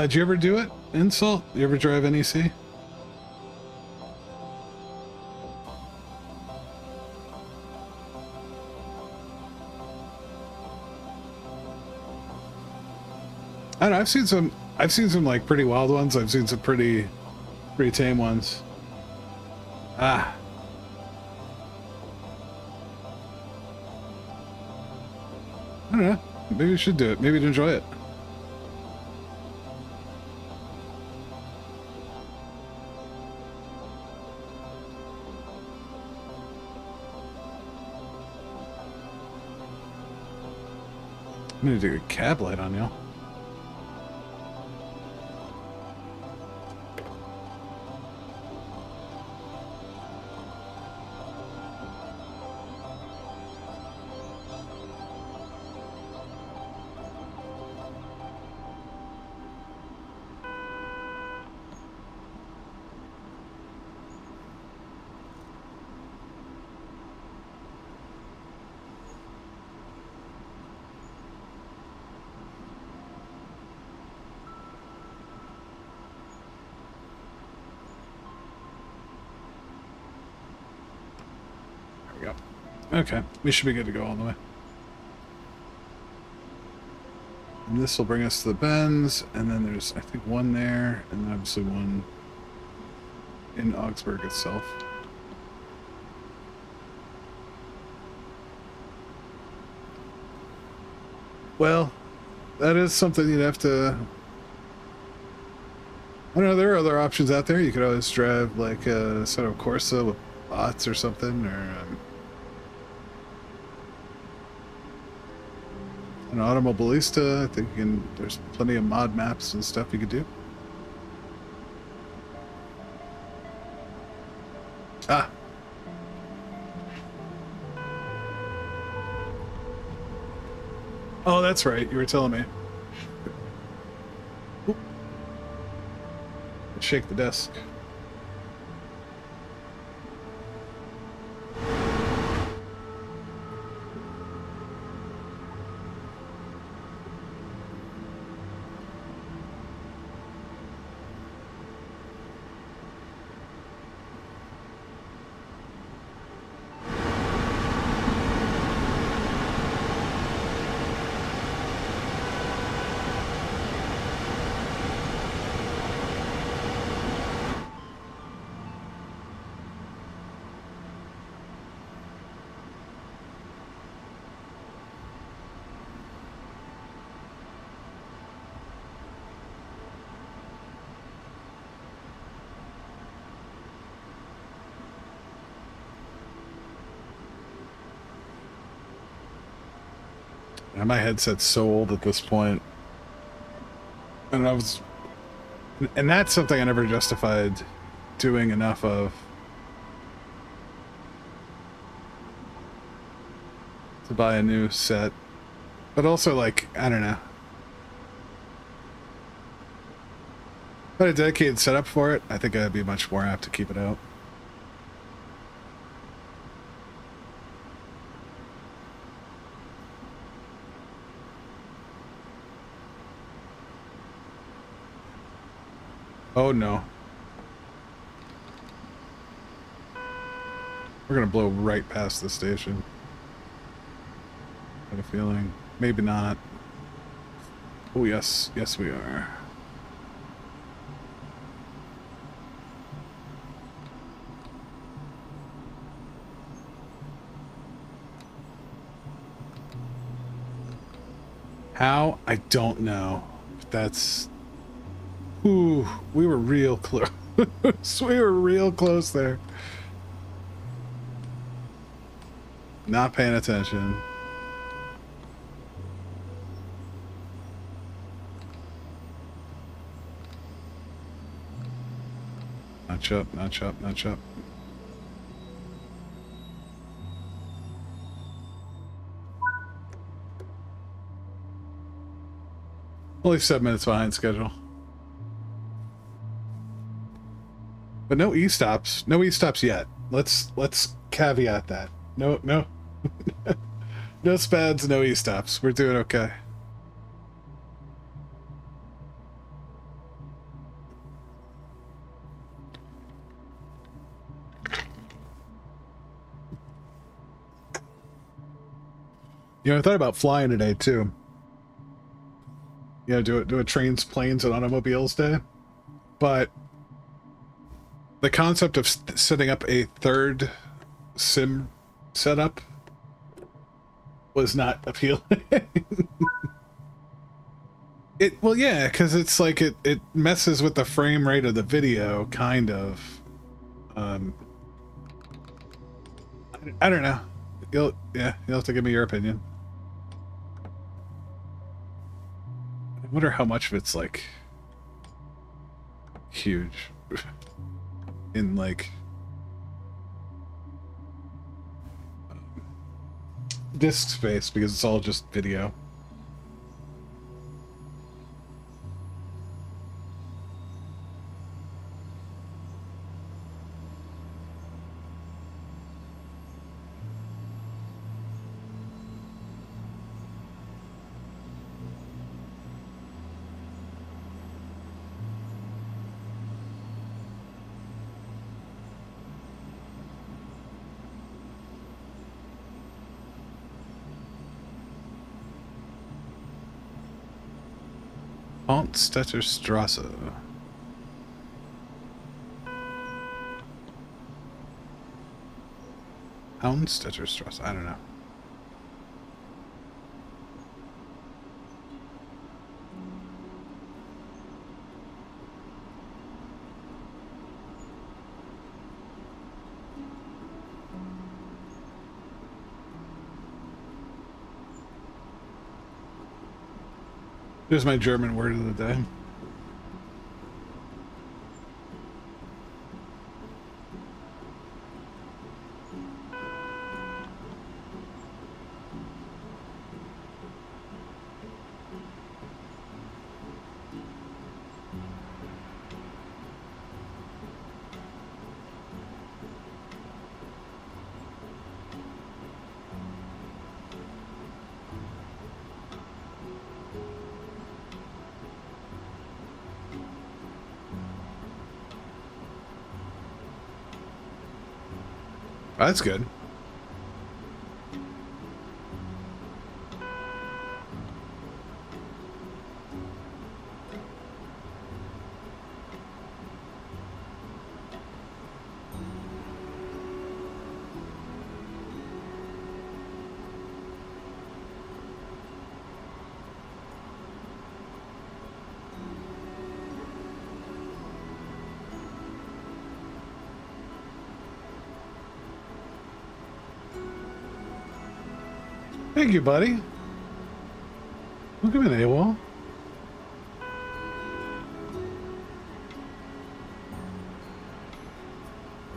Did you ever do it? Insult? You ever drive NEC? I don't know, I've seen some like pretty wild ones. I've seen some pretty tame ones. Ah. I don't know. Maybe you should do it. Maybe you'd enjoy it. I'm gonna do a cab light on y'all. Okay, we should be good to go all the way. And this will bring us to the bends, and then there's, I think, one there, and then obviously one in Augsburg itself. Well, that is something you'd have to... I don't know, there are other options out there. You could always drive like a sort of Corsa with bots or something, or... an automobilista. I think there's plenty of mod maps and stuff you could do. Ah. Oh, that's right. You were telling me. Oop. Shake the desk. And my headset's so old at this point. And that's something I never justified doing enough of. To buy a new set. But also, like, I don't know. If I had a dedicated setup for it, I think I'd be much more apt to keep it out. Oh no. We're gonna blow right past the station. I have a feeling. Maybe not. Oh yes, yes we are. How? I don't know. But that's... Ooh, we were real close. We were real close there. Not paying attention. Notch up, notch up, notch up. Only 7 minutes behind schedule. But no e-stops. No e-stops yet. Let's caveat that. No. No spads, no e-stops. We're doing okay. You know, I thought about flying today too. You know, do a trains, planes, and automobiles day. But the concept of setting up a third sim setup was not appealing. Well, yeah, because it's like it messes with the frame rate of the video, kind of. I don't know. You'll have to give me your opinion. I wonder how much of it's like huge in like disk space, because it's all just video. Hontstetter Strasse. Houndstetter Strasse. I don't know. Here's my German word of the day. That's good. Thank you, buddy. Welcome in, AWOL.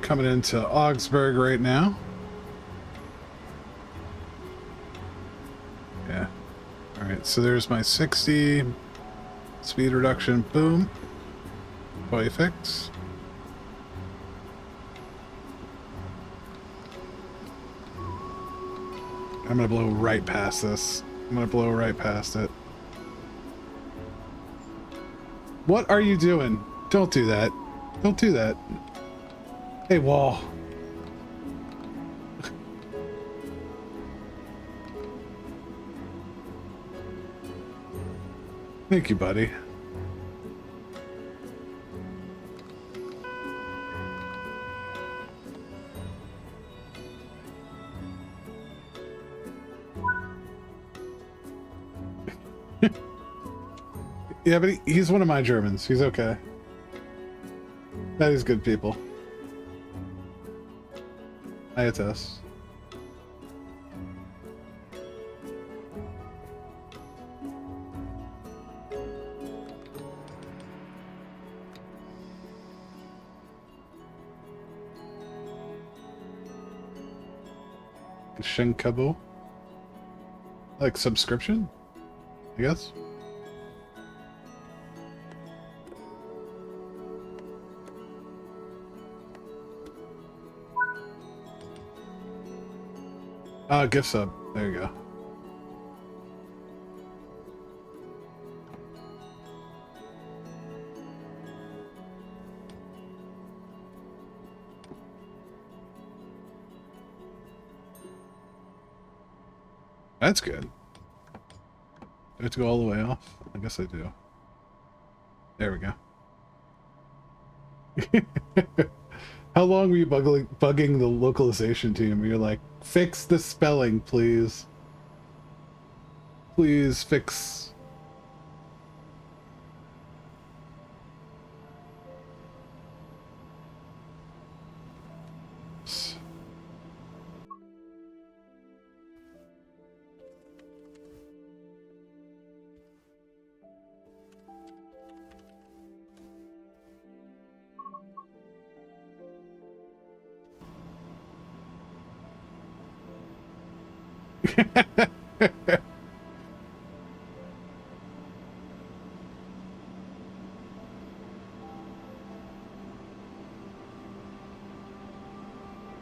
Coming into Augsburg right now. Yeah. All right, so there's my 60 speed reduction. Boom. Toy fix. I'm gonna blow right past this. I'm gonna blow right past it. What are you doing? Don't do that. Don't do that. Hey, wall. Thank you, buddy. Yeah, but he's one of my Germans. He's okay. That is good people. ATS. Schenkabo. Like subscription, I guess. Gift sub. There you go. That's good. Do I have to go all the way off? I guess I do. There we go. How long were you bugging the localization team? You're like, fix the spelling, please. Please fix.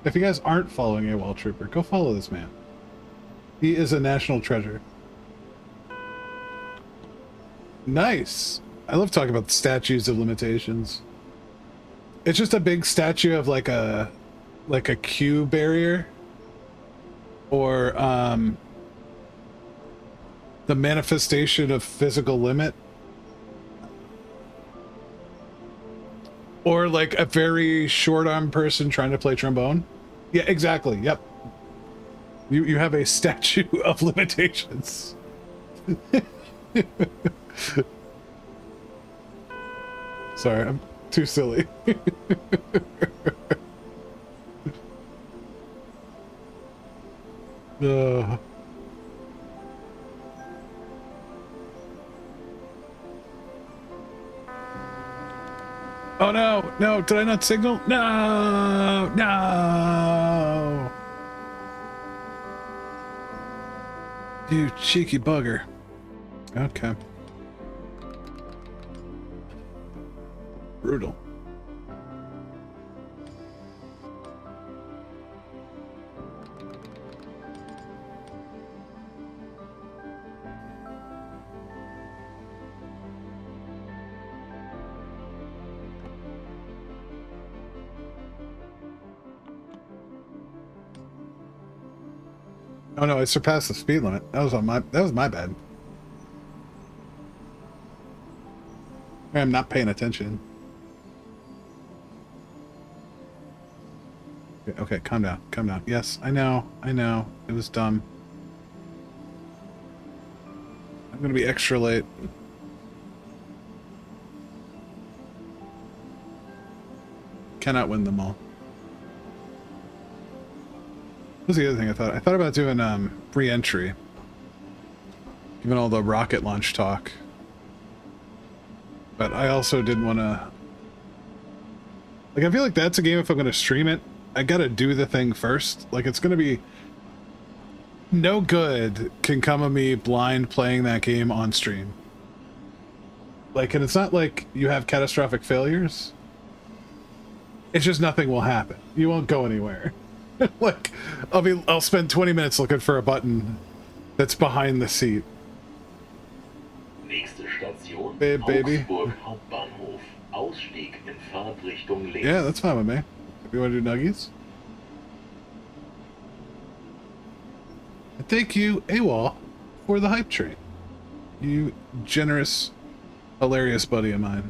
If you guys aren't following AWOL Trooper, go follow this man. He is a national treasure. Nice. I love talking about the statues of limitations. It's just a big statue of like a Q barrier, or the manifestation of physical limit, or like a very short arm person trying to play trombone. Yeah, exactly. Yep. You have a statue of limitations. Sorry, I'm too silly. Oh no, no, did I not signal? No, no. You cheeky bugger. Okay. Brutal. Oh no, I surpassed the speed limit. That was my bad. I'm not paying attention. Okay, calm down. Calm down. Yes, I know. I know. It was dumb. I'm gonna be extra late. Cannot win them all. What was the other thing I thought? I thought about doing re-entry. Given all the rocket launch talk. But I also didn't want to... Like, I feel like that's a game, if I'm going to stream it, I gotta do the thing first. Like, it's going to be... No good can come of me blind playing that game on stream. Like, and it's not like you have catastrophic failures. It's just nothing will happen. You won't go anywhere. Like, I'll spend 20 minutes looking for a button that's behind the seat.
Nächste Station,
Hey, baby.
Augsburg Hauptbahnhof. Ausstieg in Fahrtrichtung links.
Yeah, that's fine with me. If you want to do nuggies. And thank you, AWOL, for the hype train. You generous, hilarious buddy of mine.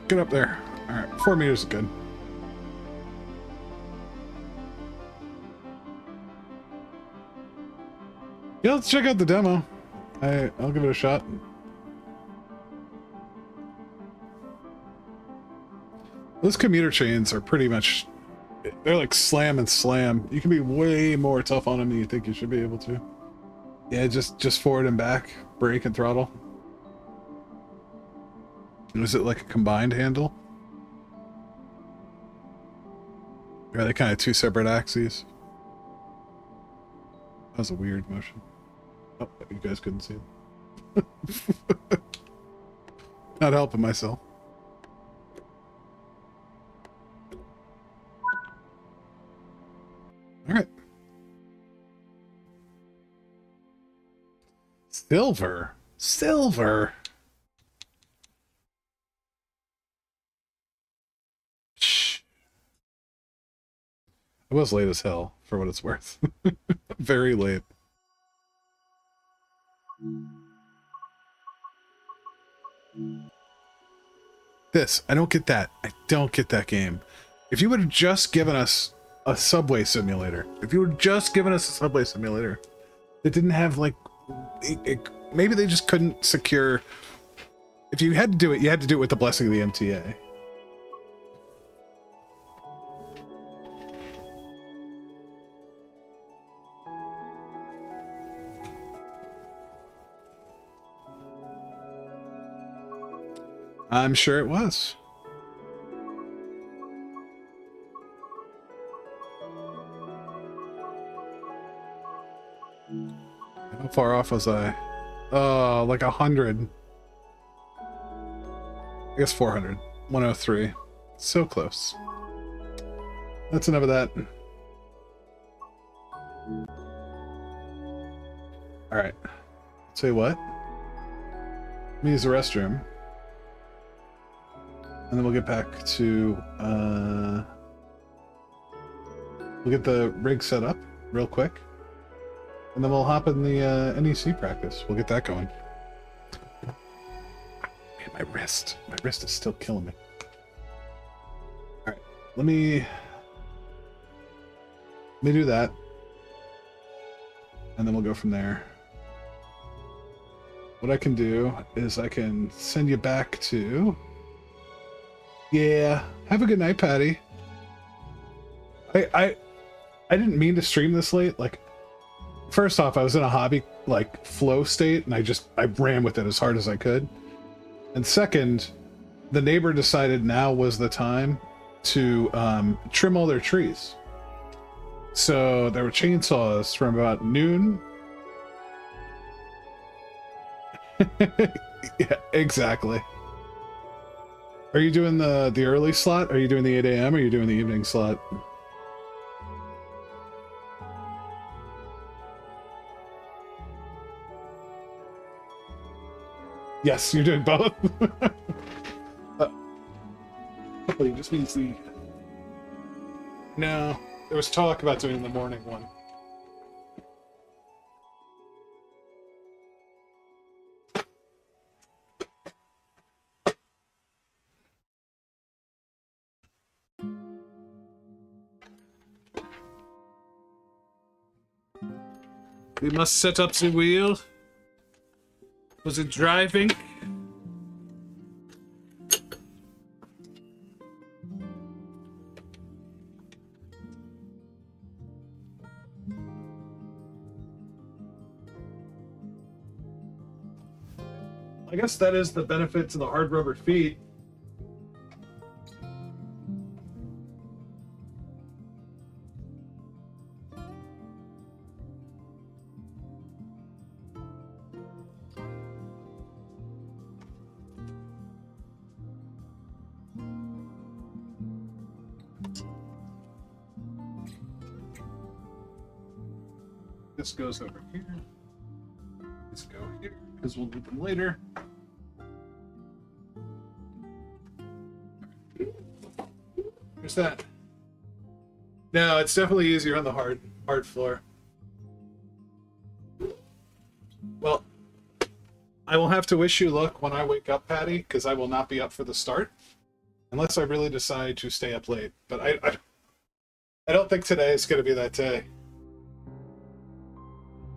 Get up there. Alright, 4 meters is good. Yeah, let's check out the demo. I'll give it a shot. Those commuter chains are pretty much... They're like slam and slam. You can be way more tough on them than you think you should be able to. Yeah, just forward and back, brake and throttle. Was it like a combined handle? Or are they kind of two separate axes? That was a weird motion. Oh, you guys couldn't see it. Not helping myself. Alright. Silver. Silver. I was late as hell, for what it's worth. Very late. This, I don't get that. I don't get that game. If you would have just given us a subway simulator, that didn't have, like, maybe they just couldn't secure... If you had to do it, you had to do it with the blessing of the MTA. I'm sure it was. How far off was I? Oh, like 100. I guess 400. 103. So close. That's enough of that. Alright. Tell you what. Let me use the restroom. And then we'll get back to, we'll get the rig set up real quick. And then we'll hop in the NEC practice. We'll get that going. Man, my wrist is still killing me. let me do that, and then we'll go from there. What I can do is I can send you back to... Yeah, have a good night, Patty. I didn't mean to stream this late. Like, first off, I was in a hobby, like, flow state, and I ran with it as hard as I could. And second, the neighbor decided now was the time to trim all their trees. So there were chainsaws from about noon. Yeah, exactly. Are you doing the early slot? Are you doing the 8 a.m. or are you doing the evening slot? Yes, you're doing both. Hopefully, it just means the... No, there was talk about doing the morning one. We must set up the wheel. Was it driving? I guess that is the benefit to the hard rubber feet. This goes over here. Let's go here, because we'll need them later. There's that. No, it's definitely easier on the hard floor. Well, I will have to wish you luck when I wake up, Patty, because I will not be up for the start. Unless I really decide to stay up late. But I don't think today is going to be that day.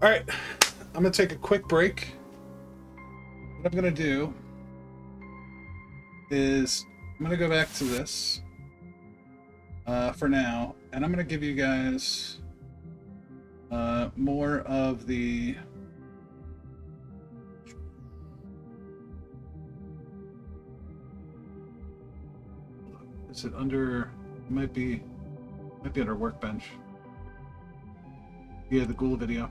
Alright, I'm going to take a quick break. What I'm going to do is I'm going to go back to this for now, and I'm going to give you guys more of the... Is it under... It might be under workbench. Yeah, the ghoul video.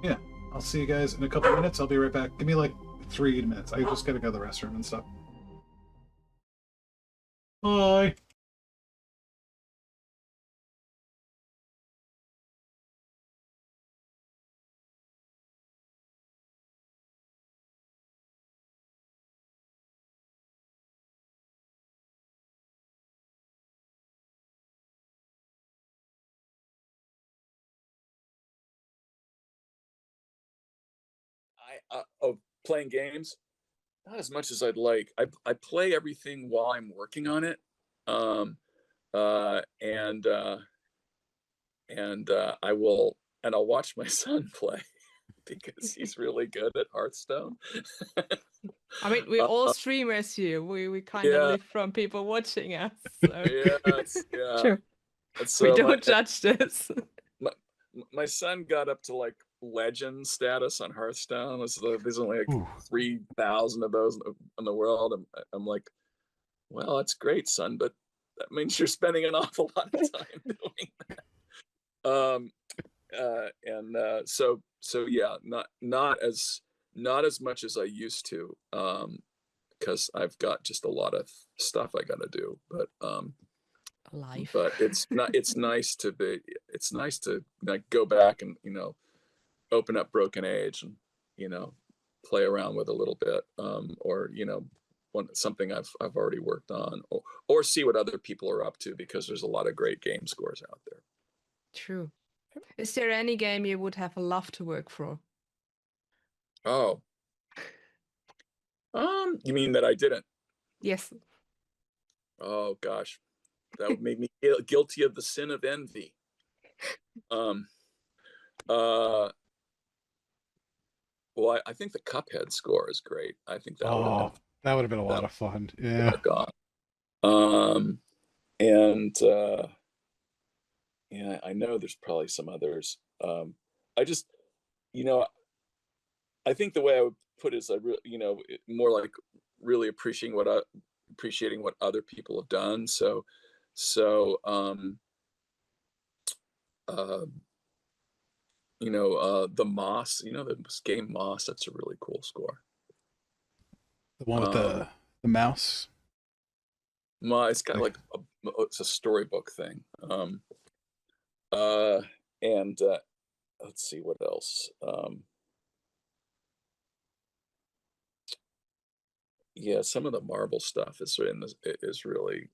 Yeah, I'll see you guys in a couple minutes. I'll be right back. Give me like 3 minutes. I just gotta go to the restroom and stuff. Bye.
Of playing games, not as much as I'd like. I play everything while I'm working on it, I'll watch my son play because he's really good at Hearthstone.
I mean, we're all streamers here. We kind of
Yeah.
live from people watching us. So.
Yeah.
True.
And so
We don't judge this.
my son got up to like legend status on Hearthstone. There's only like 3,000 of those in the world. I'm like, well, that's great, son, but that means you're spending an awful lot of time doing that. So yeah, not as much as I used to, because I've got just a lot of stuff I got to do. But
Life.
But it's nice to like go back and open up Broken Age and play around with a little bit, or something I've already worked on, or see what other people are up to, because there's a lot of great game scores out there.
True. Is there any game you would have loved to work for?
Oh, you mean that I didn't
Yes.
Oh gosh, that would make me guilty of the sin of envy. Um, uh, well, I think the Cuphead score is great. I think that would have been
Oh, that would have been a lot of fun. Yeah.
gone. And yeah, I know there's probably some others. I just, you know, I think the way I would put it is more like really appreciating what other people have done. So uh, the Moss, the game Moss, that's a really cool score.
The one with
Um,
the mouse.
It's got like it's a storybook thing. Uh, and let's see what else. Yeah, some of the marble stuff is really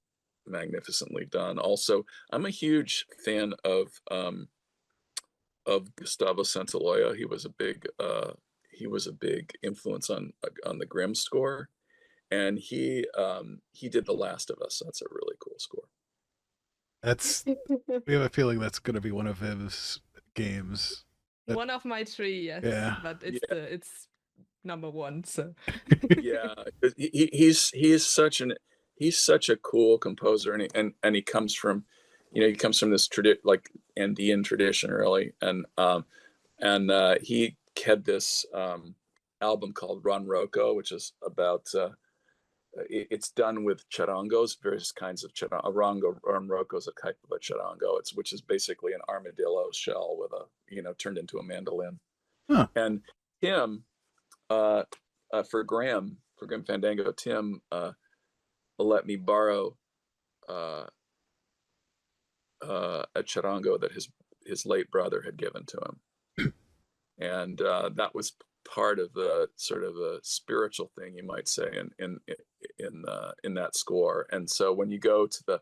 magnificently done. Also, I'm a huge fan of Gustavo Santaolalla. He was a big influence on the Grimm score, and he did The Last of Us. That's a really cool score.
That's we have a feeling that's going to be one of Viv's games.
One of my 3, yes.
Yeah.
But it's
Yeah.
it's number 1, so.
Yeah, he's such a cool composer, and he comes from, he comes from this like Andean tradition really, and he had this album called Ron Rocco, which is about it's done with charangos, various kinds of charango. Ron Rocco is a type of a charango, which is basically an armadillo shell with turned into a mandolin.
Huh.
And Tim, for Graham Fandango, Tim let me borrow a charango that his late brother had given to him, and that was part of the sort of a spiritual thing, you might say, in that score. And so when you go to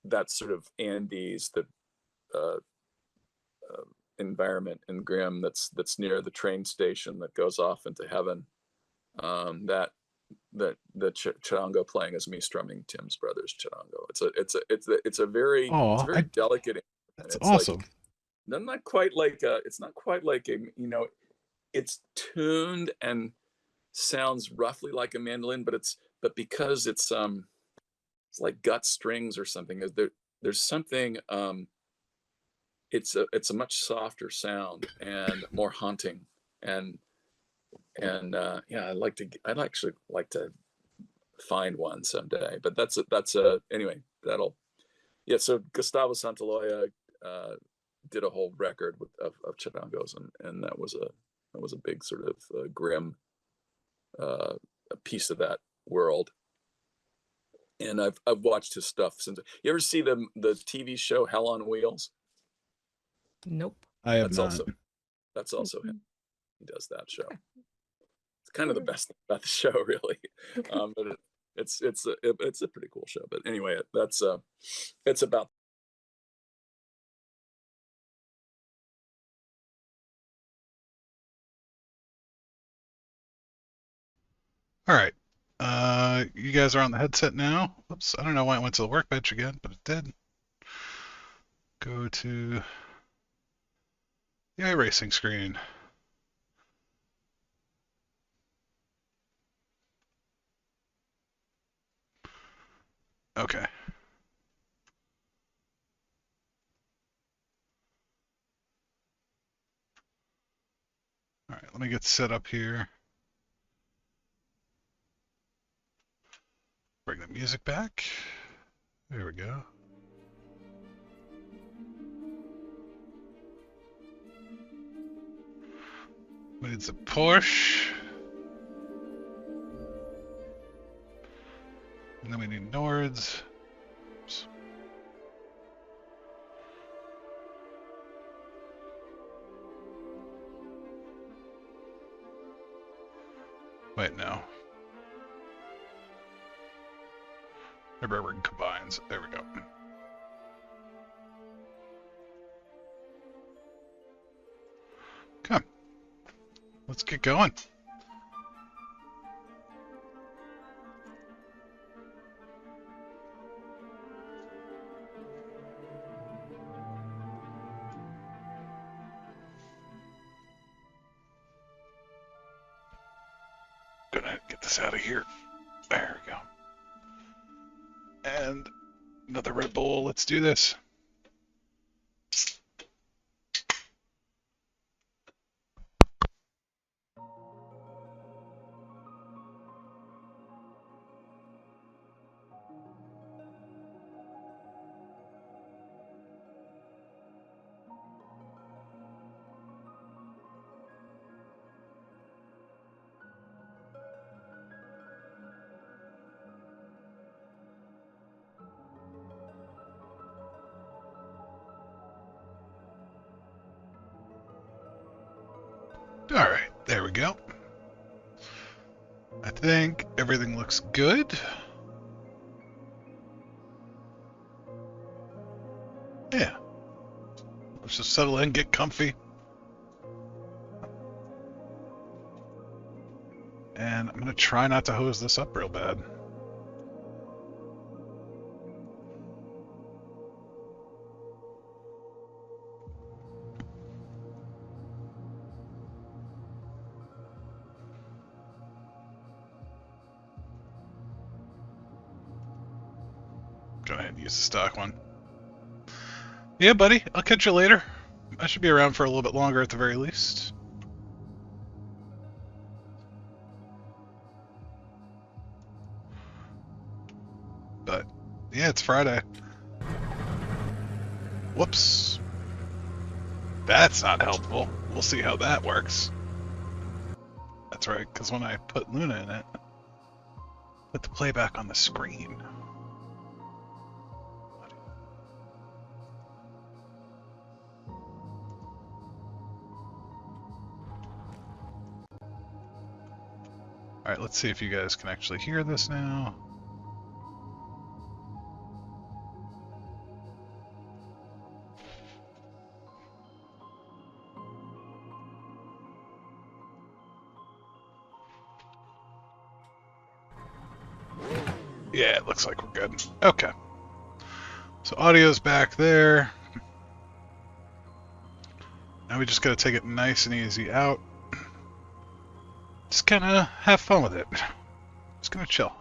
that sort of Andes, the uh, environment in Grimm that's near the train station that goes off into heaven, that the charango playing is me strumming Tim's brother's charango. It's a very delicate.
That's
it's
awesome.
Like not quite like it's not quite like it's tuned and sounds roughly like a mandolin, but because it's like gut strings or something. There's something. It's a much softer sound and more haunting, and yeah, I'd actually like to find one someday. But that's a anyway. So Gustavo Santaolalla did a whole record of charangos, and that was a big sort of Grimm a piece of that world. And I've watched his stuff since. You ever see the TV show Hell on Wheels?
Nope.
I have not.
That's also him. He does that show. It's kind of the best thing about the show, really. But it's a pretty cool show. But anyway, it's about.
All right. You guys are on the headset now. Oops, I don't know why it went to the workbench again, but it did. Go to the iRacing screen. Okay. All right, let me get set up here. Bring the music back. There we go. We need some Porsche. And then we need Nords. Oops. Wait, no. Nürburgring combines. There we go. Okay. Let's get going. gonna get this out of here. There we go. And another Red Bull. Let's do this. All right, there we go. I think everything looks good. Yeah. Let's just settle in, get comfy. And I'm going to try not to hose this up real bad. Go ahead and use the stock one. Yeah, buddy. I'll catch you later. I should be around for a little bit longer at the very least. But, yeah, it's Friday. Whoops. That's not helpful. We'll see how that works. That's right, because when I put Luna in it, put the playback on the screen. Alright, let's see if you guys can actually hear this now. Yeah, it looks like we're good. Okay. So audio's back there. Now we just gotta take it nice and easy out. Just kinda have fun with it. Just gonna chill.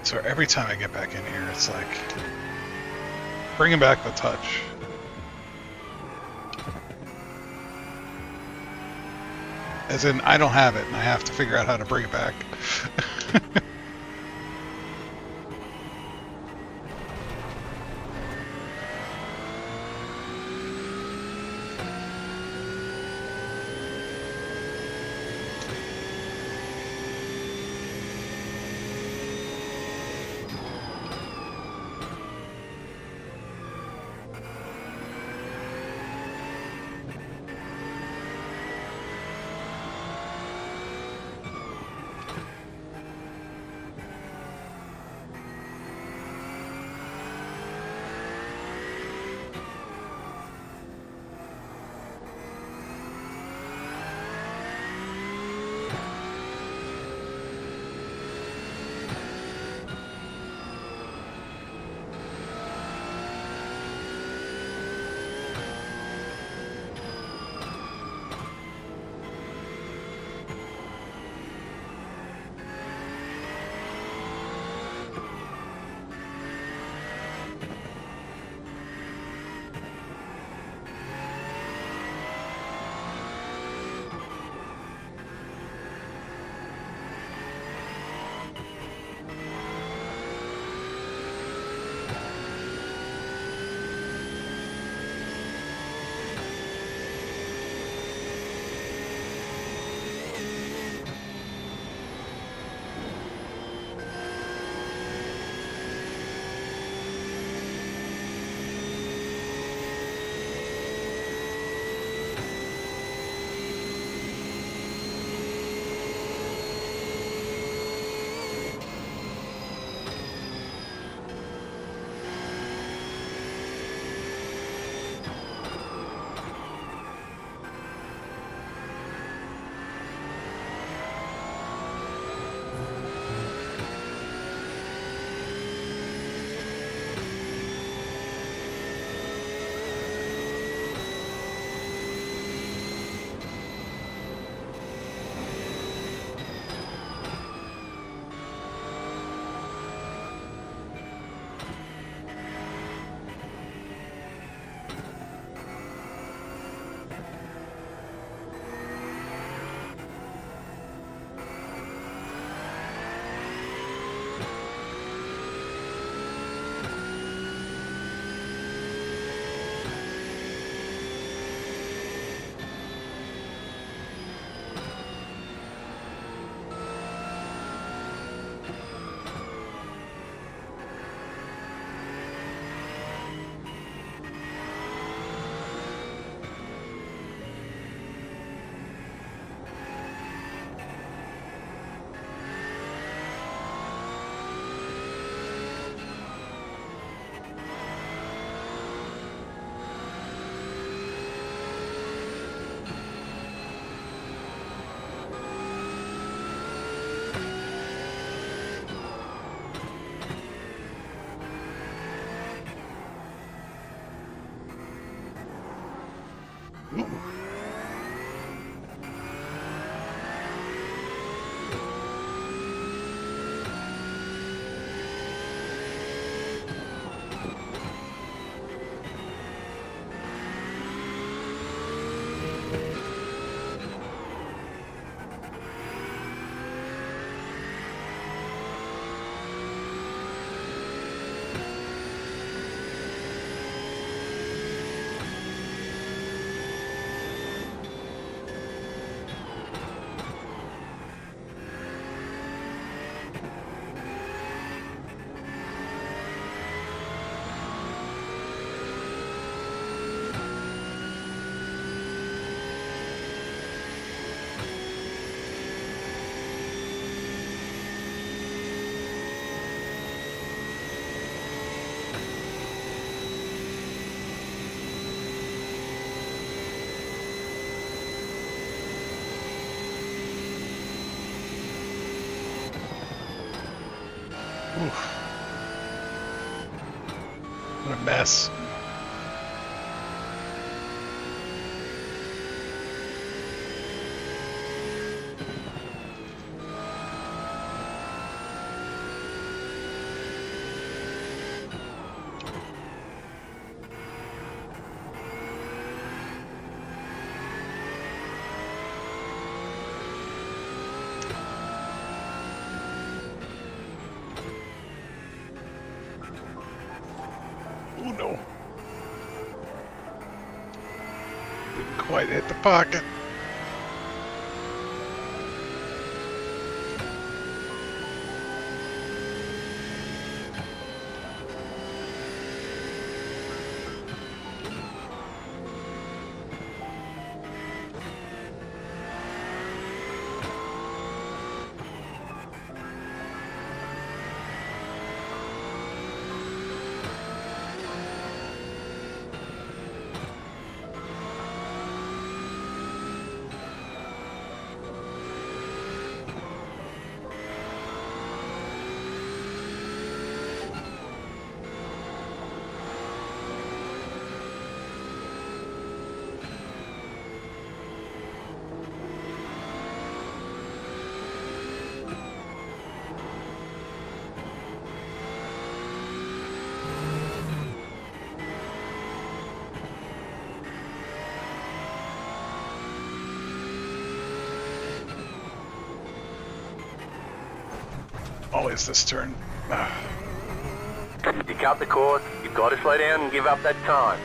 So every time I get back in here, it's like bringing back the touch. As in, I don't have it, and I have to figure out how to bring it back. Oof. What a mess. Oh no. Didn't quite hit the pocket. Always this turn.
You cut the course, you've got to slow down and give up that time.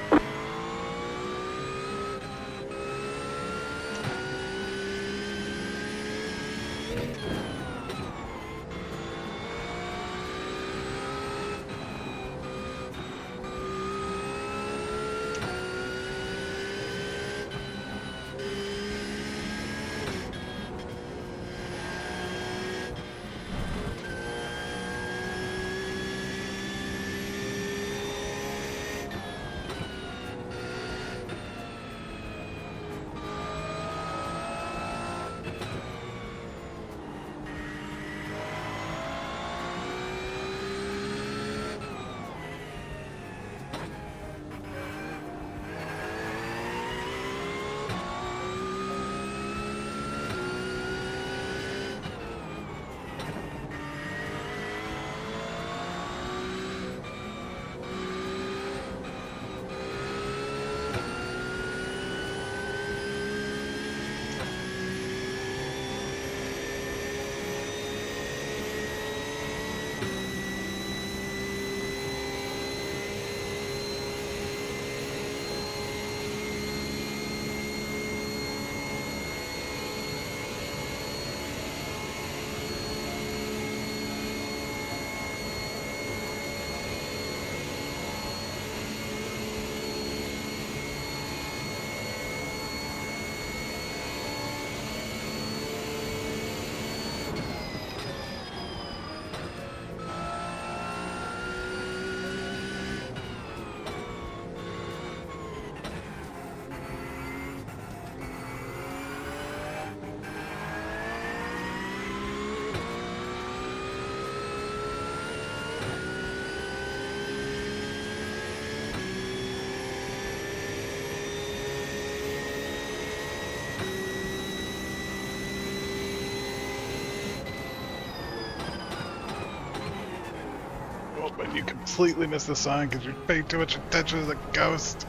Oh, but you completely missed the sign because you're paying too much attention to the ghost.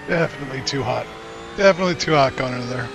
Definitely too hot. Definitely too hot going into there.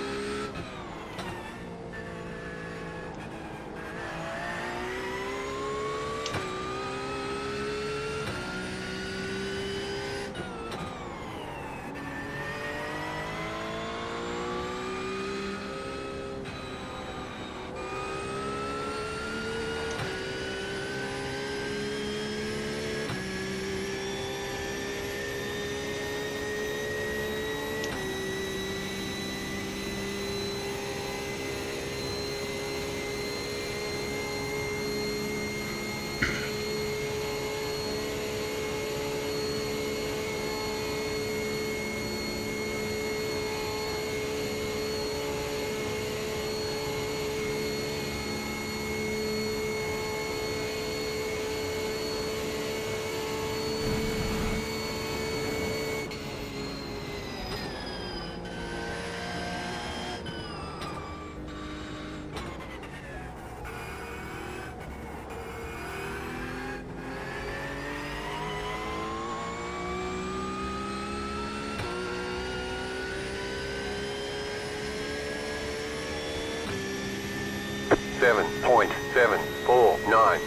Seven point 749.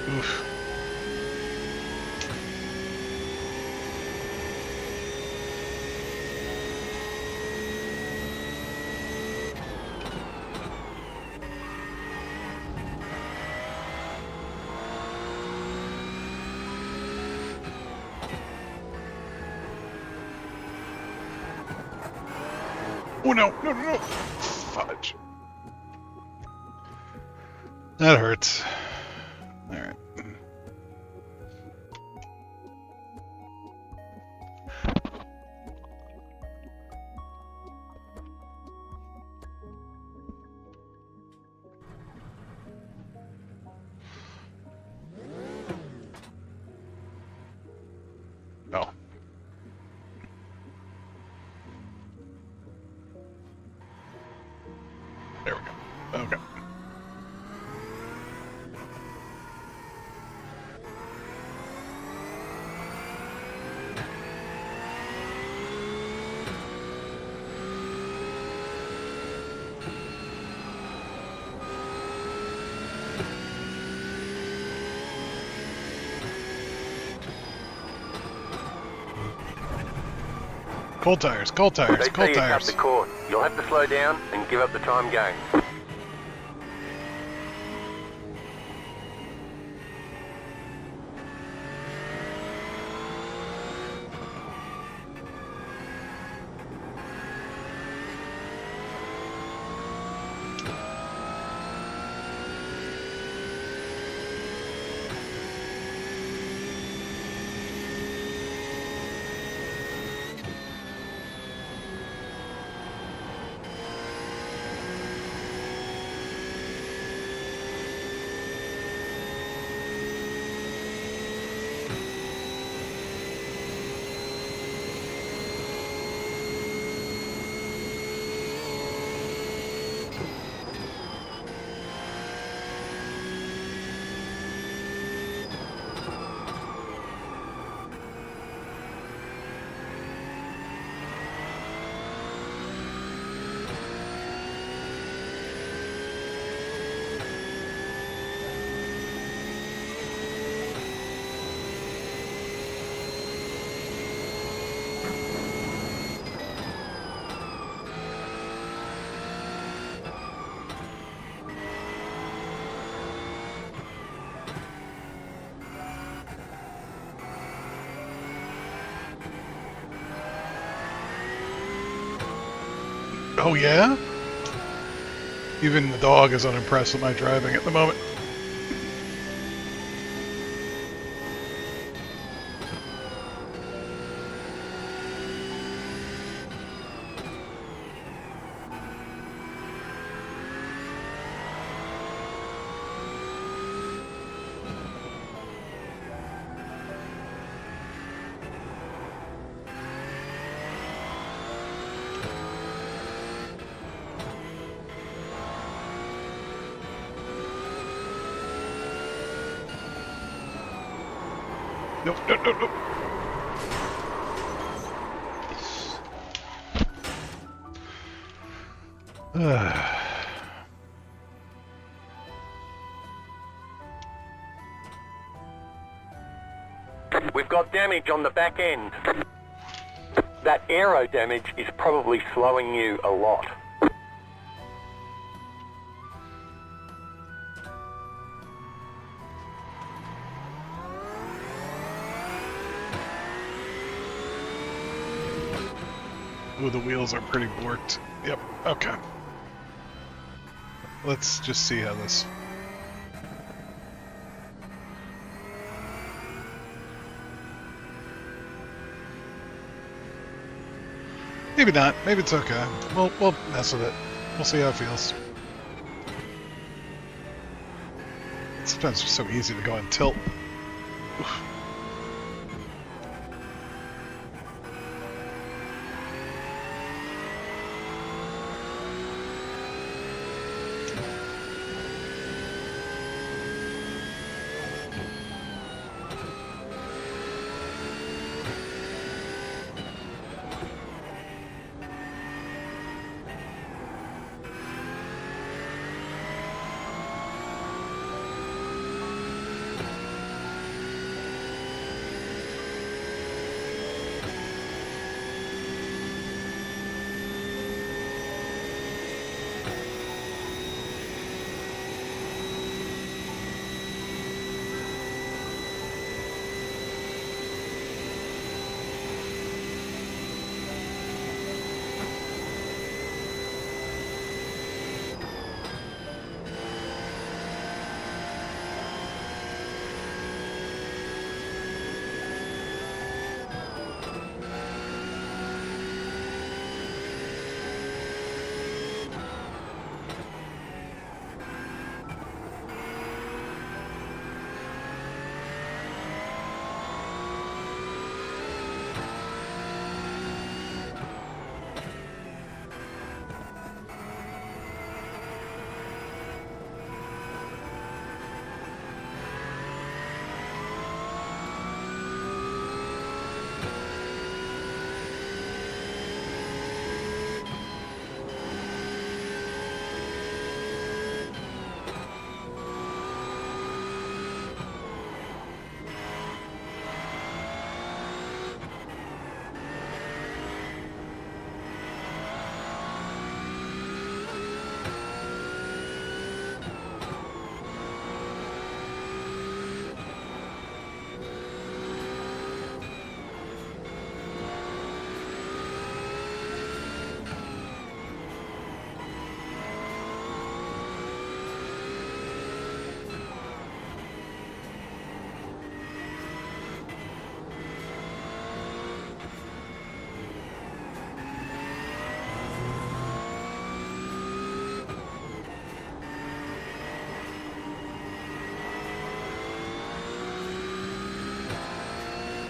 Oof. Oh no, no, no, no. Fudge. That hurts. Alright. No. There we go. Okay. Cold tires, cold tires,
They
cold
say you cut
tires.
the cord. You'll have to slow down and give up the time gained.
Oh yeah? Even the dog is unimpressed with my driving at the moment. Nope, nope, nope, nope.
We've got damage on the back end. That aero damage is probably slowing you a lot.
Ooh, the wheels are pretty borked. Yep, okay. Let's just see how this... Maybe not. Maybe it's okay. We'll mess with it. We'll see how it feels. Sometimes it's so easy to go on tilt. Oof.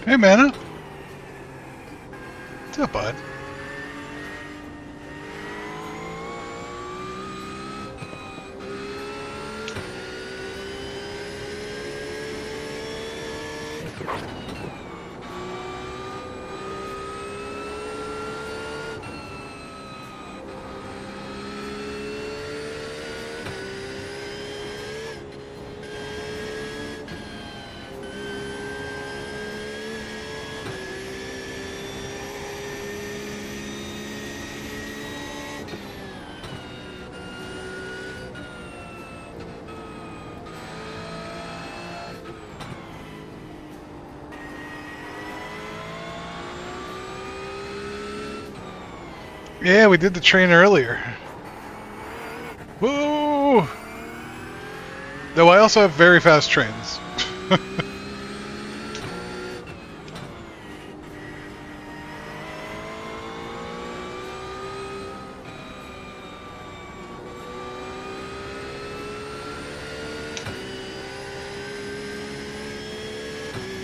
Hey, Mana. What's up, bud? Yeah, we did the train earlier. Woo! Though I also have very fast trains.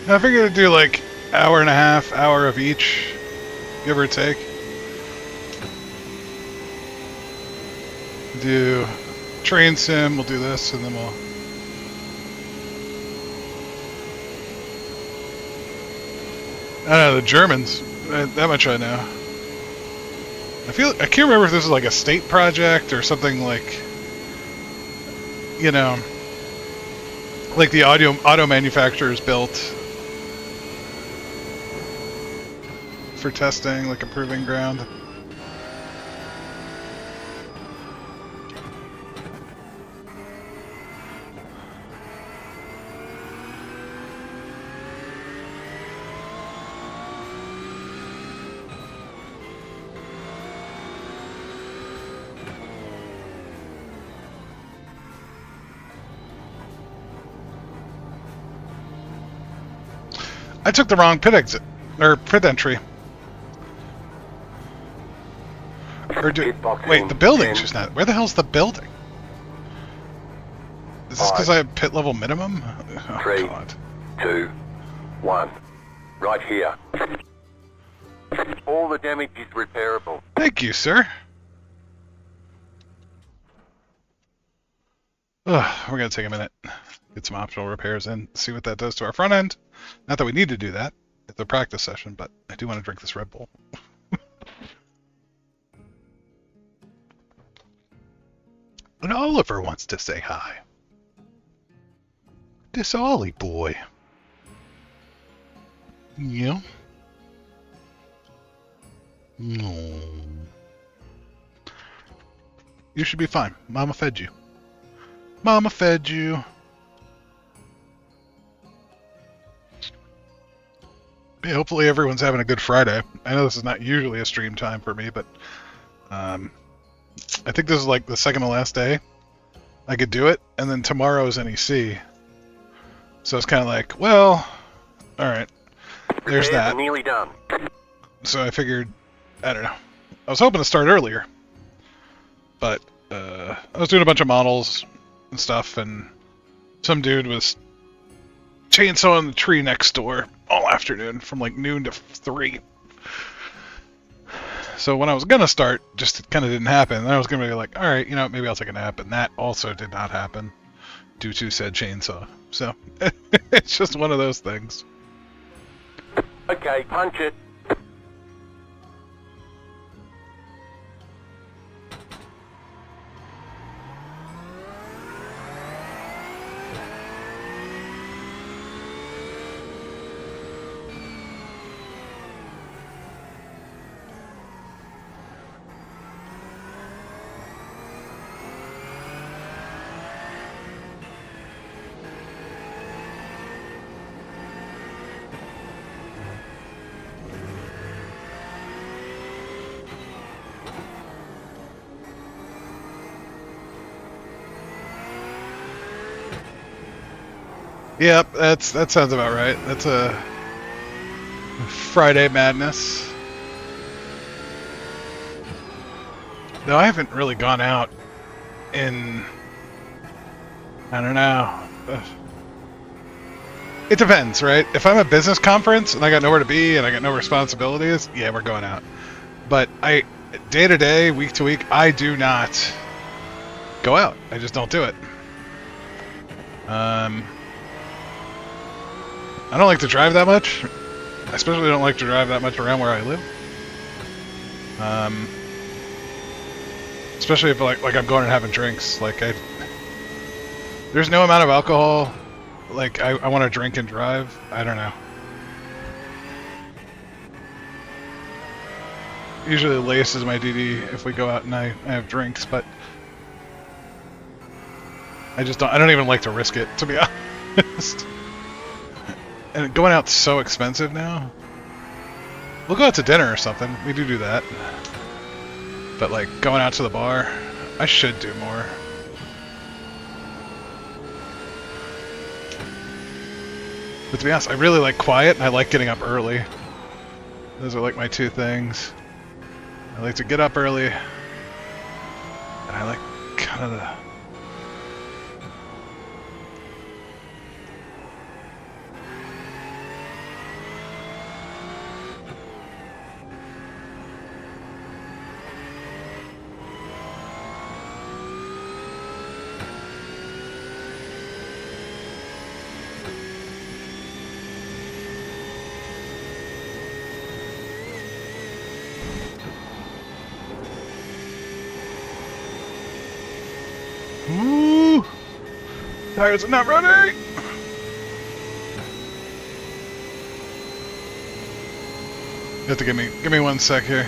I figured I'd do like hour and a half, hour of each, give or take. Do train sim, we'll do this, and then we'll... I don't know, the Germans. That much I know. I can't remember if this is like a state project or something like, you know, like the auto manufacturers built for testing, like a proving ground. I took the wrong pit exit, or pit entry. Or wait, the building's just not... Where the hell's the building? Is this because I have pit level minimum? Oh,
3,
God.
2, 1. Right here. All the damage is repairable.
Thank you, sir. Ugh, we're going to take a minute. Get some optional repairs in. See what that does to our front end. Not that we need to do that. It's a practice session, but I do want to drink this Red Bull. And Oliver wants to say hi. This Ollie boy. Yeah. No. You should be fine. Mama fed you. Mama fed you. Yeah, hopefully everyone's having a good Friday. I know this is not usually a stream time for me, but I think this is like the second to last day I could do it, and then tomorrow's NEC. So it's kind of like, well, alright, there's
Repairs
that.
are nearly done.
So I figured, I don't know. I was hoping to start earlier, but I was doing a bunch of models and stuff, and some dude was chainsawing the tree next door all afternoon from like noon to 3. So when I was going to start, just kind of didn't happen. Then I was going to be like, all right, you know, maybe I'll take a nap. And that also did not happen due to said chainsaw. So it's just one of those things.
Okay, punch it.
Yep, that sounds about right. That's a Friday madness. Though I haven't really gone out in, I don't know. It depends, right? If I'm at a business conference and I got nowhere to be and I got no responsibilities, yeah, we're going out. But day to day, week to week, I do not go out. I just don't do it. I don't like to drive that much. I especially don't like to drive that much around where I live. Especially if like I'm going and having drinks. Like there's no amount of alcohol. Like I want to drink and drive. I don't know. Usually Lace is my DD if we go out and I have drinks, but I don't even like to risk it, to be honest. And going out's so expensive now. We'll go out to dinner or something. We do that. But like going out to the bar, I should do more. But to be honest, I really like quiet and I like getting up early. Those are like my two things. I like to get up early, and I like kind of the... Ooh! Tires are not running! You have to give me 1 sec here.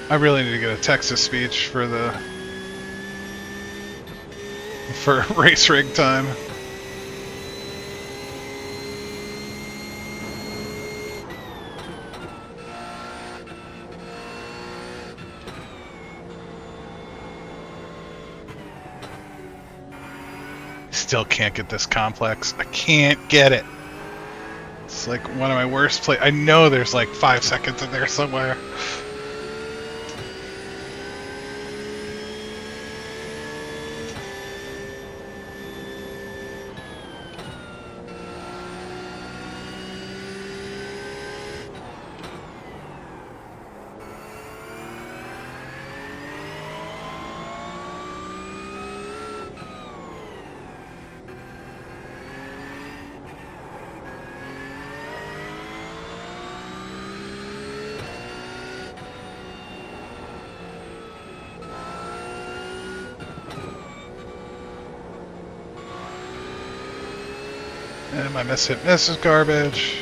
I really need to get a Texas speech for race rig time. Still can't get this complex. I can't get it. It's like one of my worst play. I know there's like 5 seconds in there somewhere. And my miss hit miss is garbage.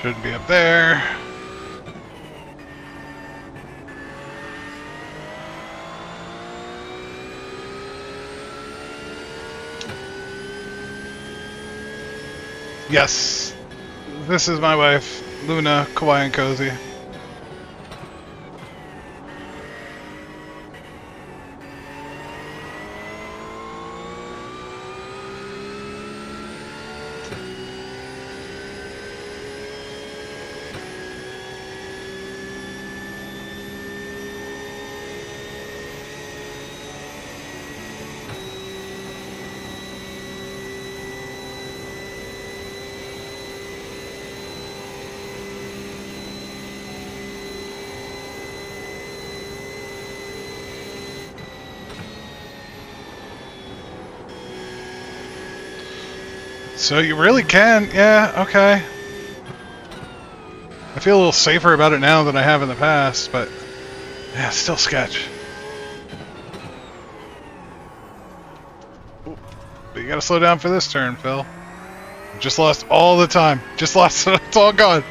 Shouldn't be up there. Yes, this is my wife, Luna, Kawaii and Cozy. So you really can, yeah, okay. I feel a little safer about it now than I have in the past, but yeah, it's still sketch. Ooh, but you gotta slow down for this turn, Phil. Just lost all the time. Just lost it, it's all gone.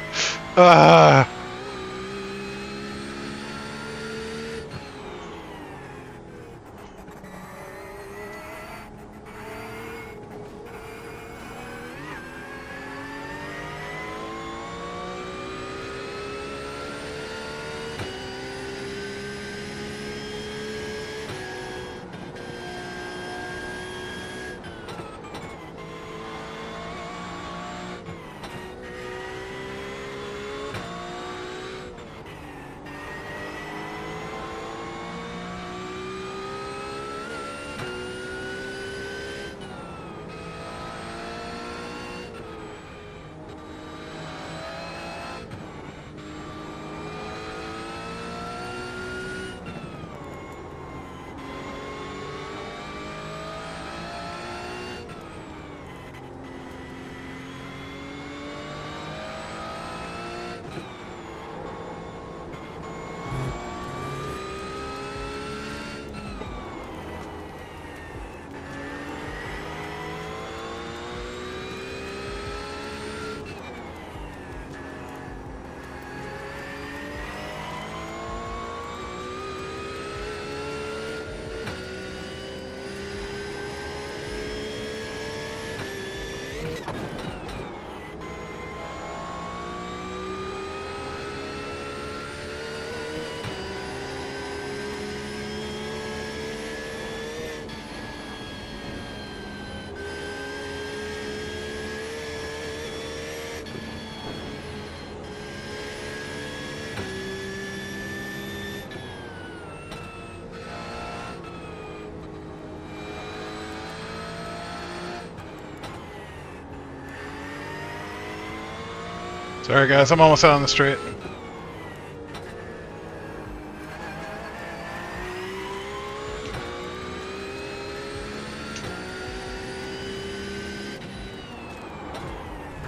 Sorry guys, I'm almost out on the straight.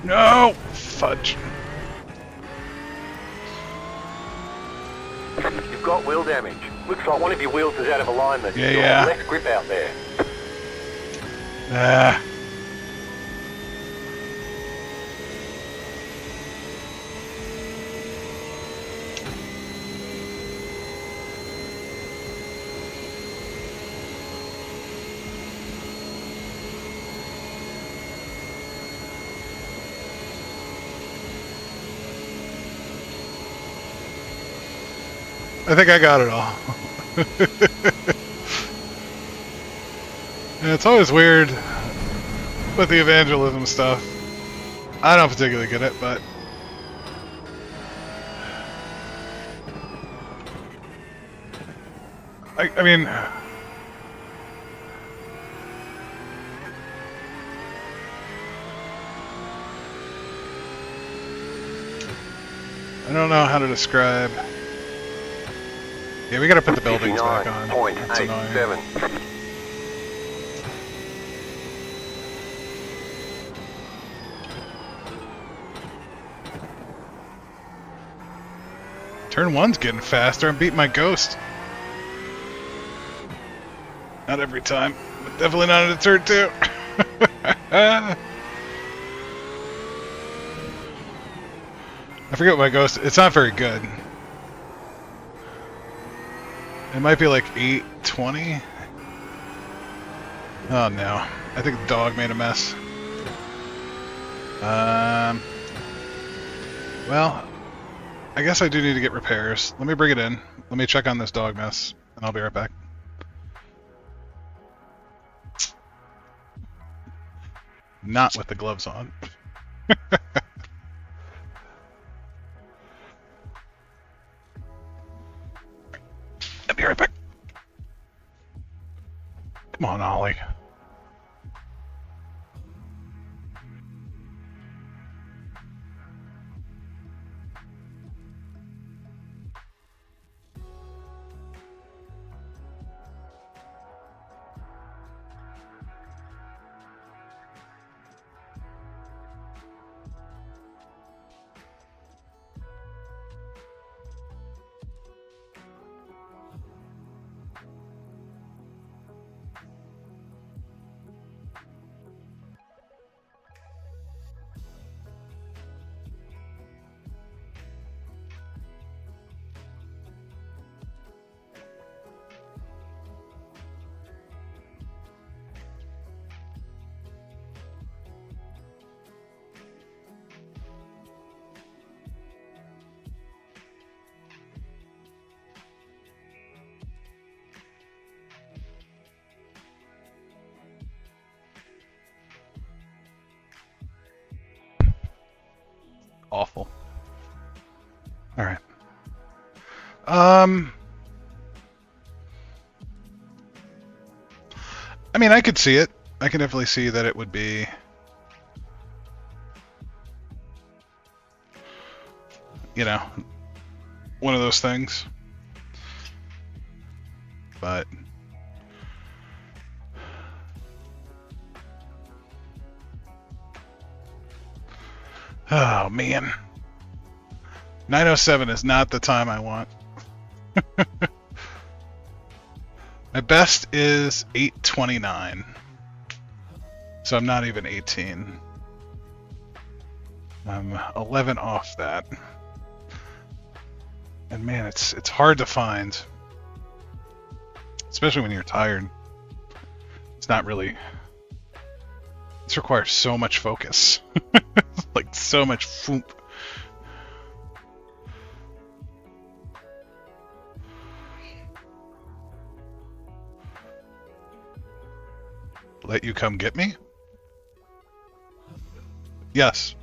No! Fudge.
You've got wheel damage. Looks like one of your wheels is out of alignment.
Yeah,
You'll
yeah.
have less grip out there.
Ah. I think I got it all. And it's always weird with the evangelism stuff. I don't particularly get it, but I mean, I don't know how to describe. Yeah, we gotta put the buildings back on. That's annoying.
59.87.
Turn 1's getting faster. I'm beating my ghost. Not every time, but definitely not in turn 2. I forget what my ghost. It's not very good. It might be like 820. Oh no. I think the dog made a mess. Well, I guess I do need to get repairs. Let me bring it in. Let me check on this dog mess, and I'll be right back. Not with the gloves on. I'll be right back. Come on, Ollie. Awful. All right. I mean, I could see it. I can definitely see that it would be, you know, one of those things. But oh man, 9:07 is not the time I want. My best is 8:29, so I'm not even 18. I'm 11 off that, and man, it's hard to find, especially when you're tired. It's not really. This requires so much focus, like so much foomp. Let you come get me? Yes.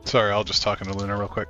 Sorry, I'll just talk into Luna real quick.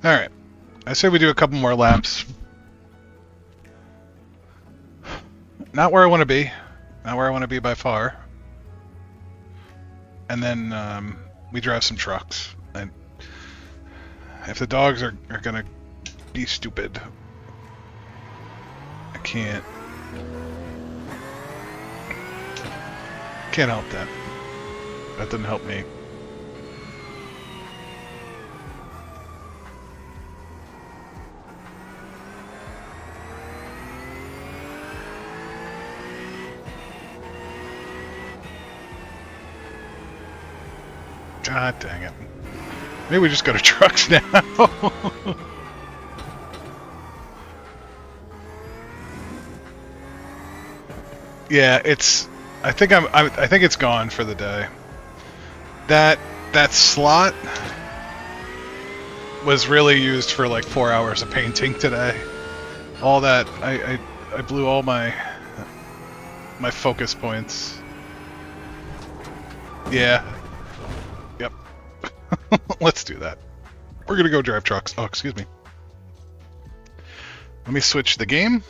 Alright. I say we do a couple more laps. Not where I want to be. Not where I want to be by far. And then we drive some trucks. And if the dogs are going to be stupid, I can't help that. That didn't help me. God dang it. Maybe we just go to trucks now. Yeah, I think it's gone for the day. That slot was really used for like 4 hours of painting today. All that I blew all my focus points. Yeah. Yep. Let's do that. We're gonna go drive trucks. Oh, excuse me. Let me switch the game.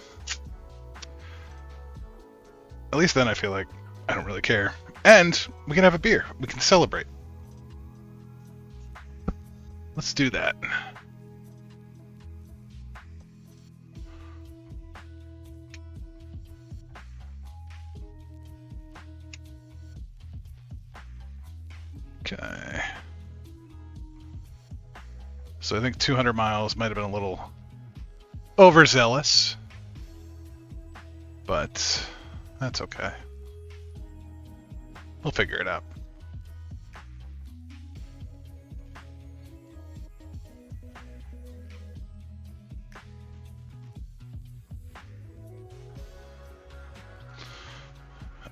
At least then I feel like I don't really care. And we can have a beer. We can celebrate. Let's do that. Okay. So I think 200 miles might have been a little overzealous, but that's okay. We'll figure it out.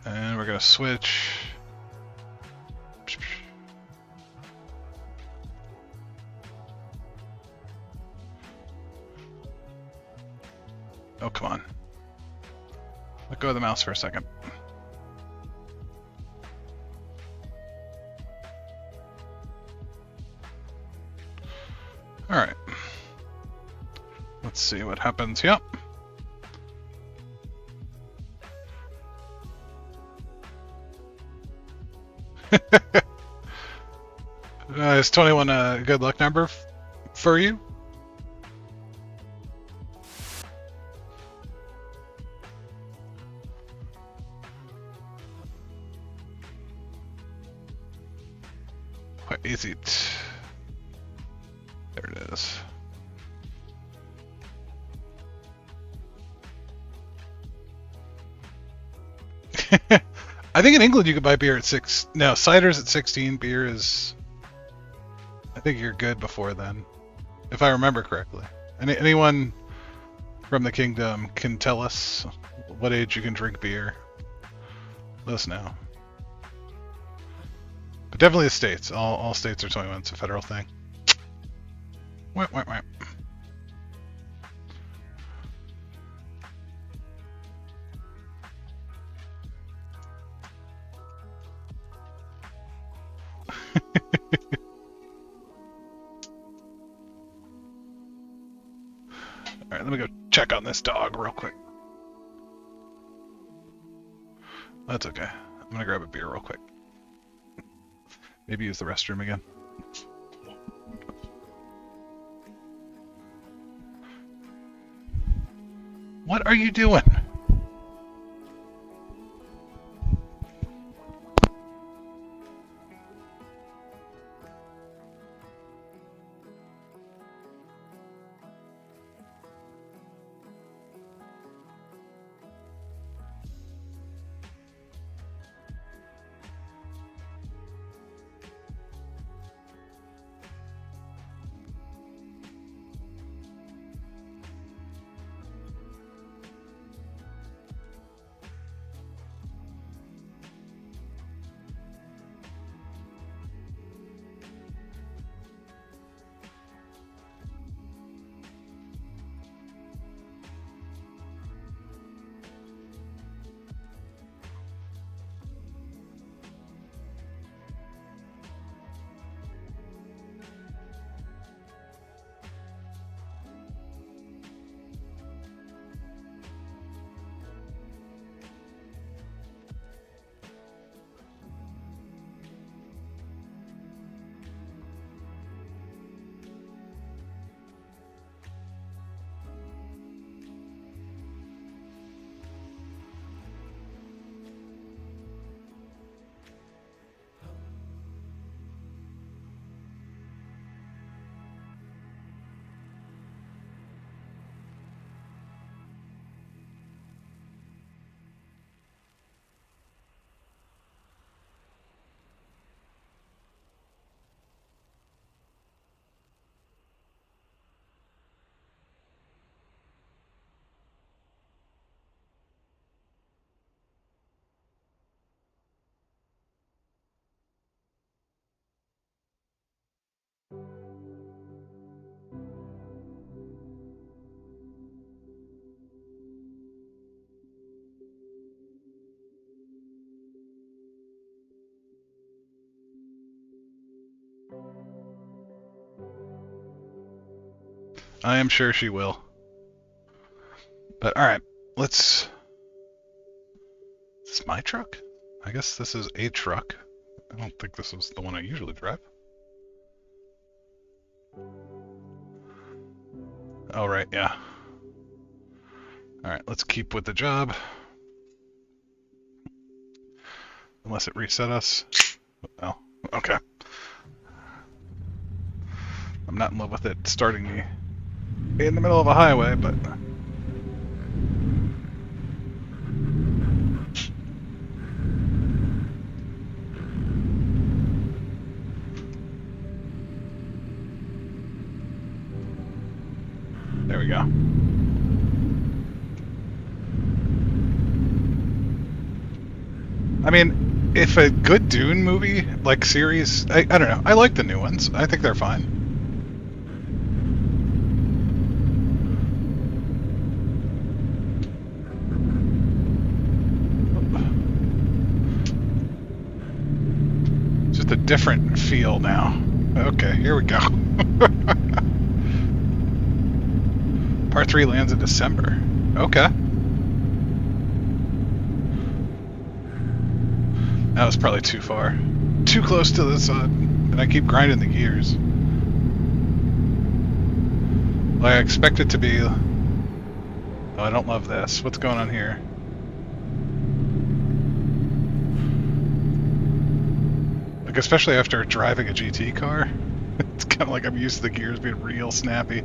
And we're gonna switch. Oh, come on. Let go of the mouse for a second. Alright. Let's see what happens. Yep. Is 21 a good luck number for you? What is it? There it is. I think in England you could buy beer at 6. No, cider's at 16. Beer is... I think you're good before then, if I remember correctly. Anyone from the kingdom can tell us what age you can drink beer. Let us know. But definitely the states. All states are 21. It's a federal thing. Wait. check on this dog real quick. That's okay. I'm gonna grab a beer real quick. Maybe use the restroom again. What are you doing? I am sure she will. But alright, let's... Is this my truck? I guess this is a truck. I don't think this is the one I usually drive. Oh, right, yeah. Alright, let's keep with the job. Unless it reset us. Oh, okay. I'm not in love with it starting me in the middle of a highway, but... There we go. I mean, if a good Dune movie, like series, I don't know, I like the new ones. I think they're fine. Just a different feel now. Okay, here we go. Part 3 lands in December. Okay. That was probably too far. Too close to the sun. And I keep grinding the gears. Well, I expect it to be... Oh, I don't love this. What's going on here? Like, especially after driving a GT car. It's kind of like I'm used to the gears being real snappy.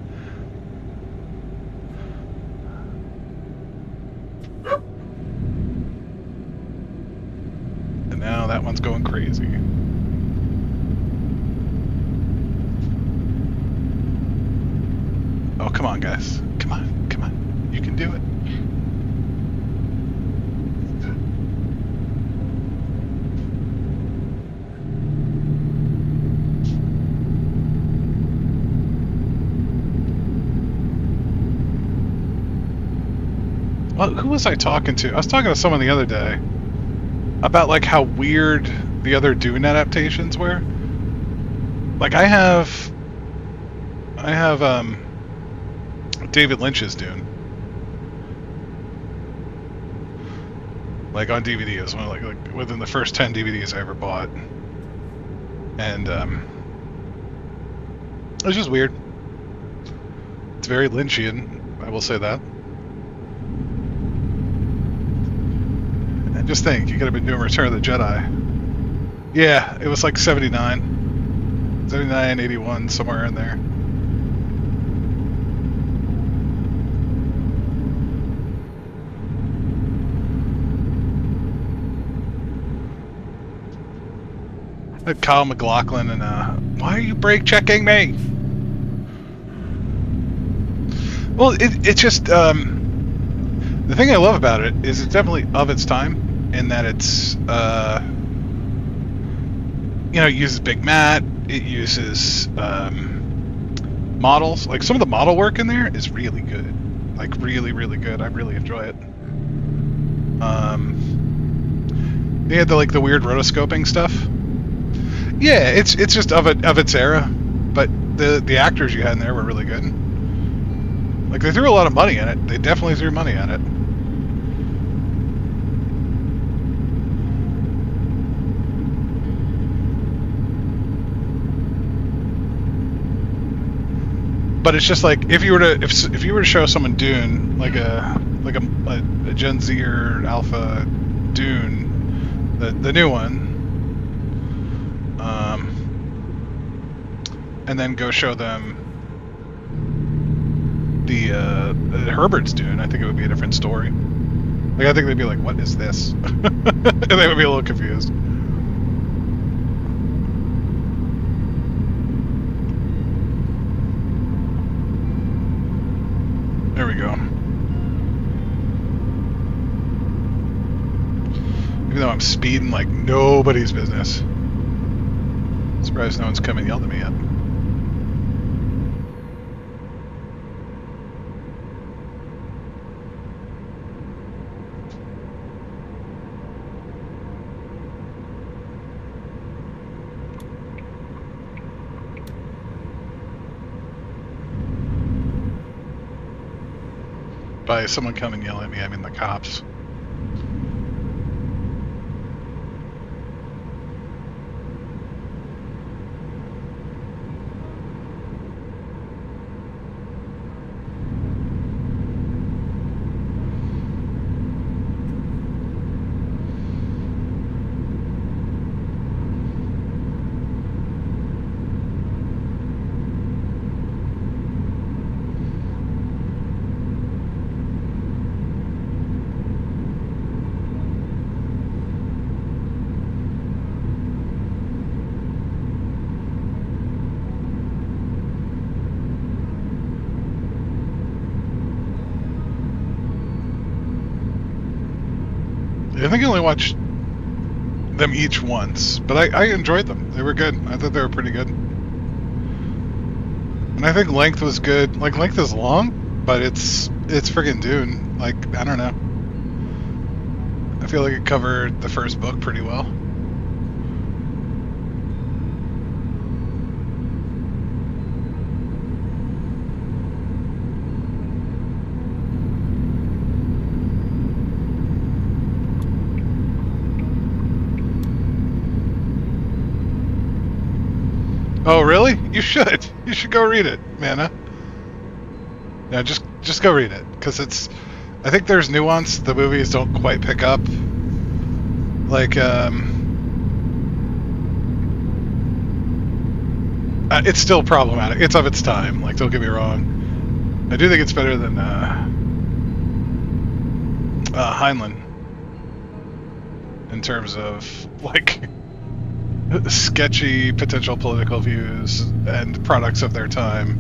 And now that one's going crazy. Oh, come on, guys. Come on, come on. You can do it. Well, who was I talking to? I was talking to someone the other day about like how weird the other Dune adaptations were. Like I have David Lynch's Dune, like on DVD. It was one of like within the first 10 DVDs I ever bought, and it was just weird. It's very Lynchian, I will say that. And just think, you could have been doing Return of the Jedi. Yeah, it was like 79, 81, somewhere in there. Kyle MacLachlan and why are you brake checking me? Well, it's just the thing I love about it is it's definitely of its time in that it's it uses Big Mat, it uses models. Like some of the model work in there is really good, like really good. I really enjoy it. They had the weird rotoscoping stuff. Yeah, it's just of its era, but the actors you had in there were really good. Like they threw a lot of money at it. They definitely threw money at it. But it's just like if you were to show someone Dune, like a Gen Z or Alpha Dune, the new one. And then go show them the Herbert's Dune, I think it would be a different story. Like I think they'd be like, "What is this?" And they would be a little confused. There we go. Even though I'm speeding like nobody's business. Surprised no one's come and yelled at me yet. By someone come and yell at me, I mean the cops. I think I only watched them each once, but I enjoyed them. They were good. I thought they were pretty good. And I think length was good. Like, length is long, but it's friggin' Dune. Like, I don't know. I feel like it covered the first book pretty well. Oh, really? You should. You should go read it, Mana. Yeah, just go read it, because it's... I think there's nuance the movies don't quite pick up. Like, it's still problematic. It's of its time, like, don't get me wrong. I do think it's better than, Heinlein. In terms of, like... sketchy potential political views and products of their time.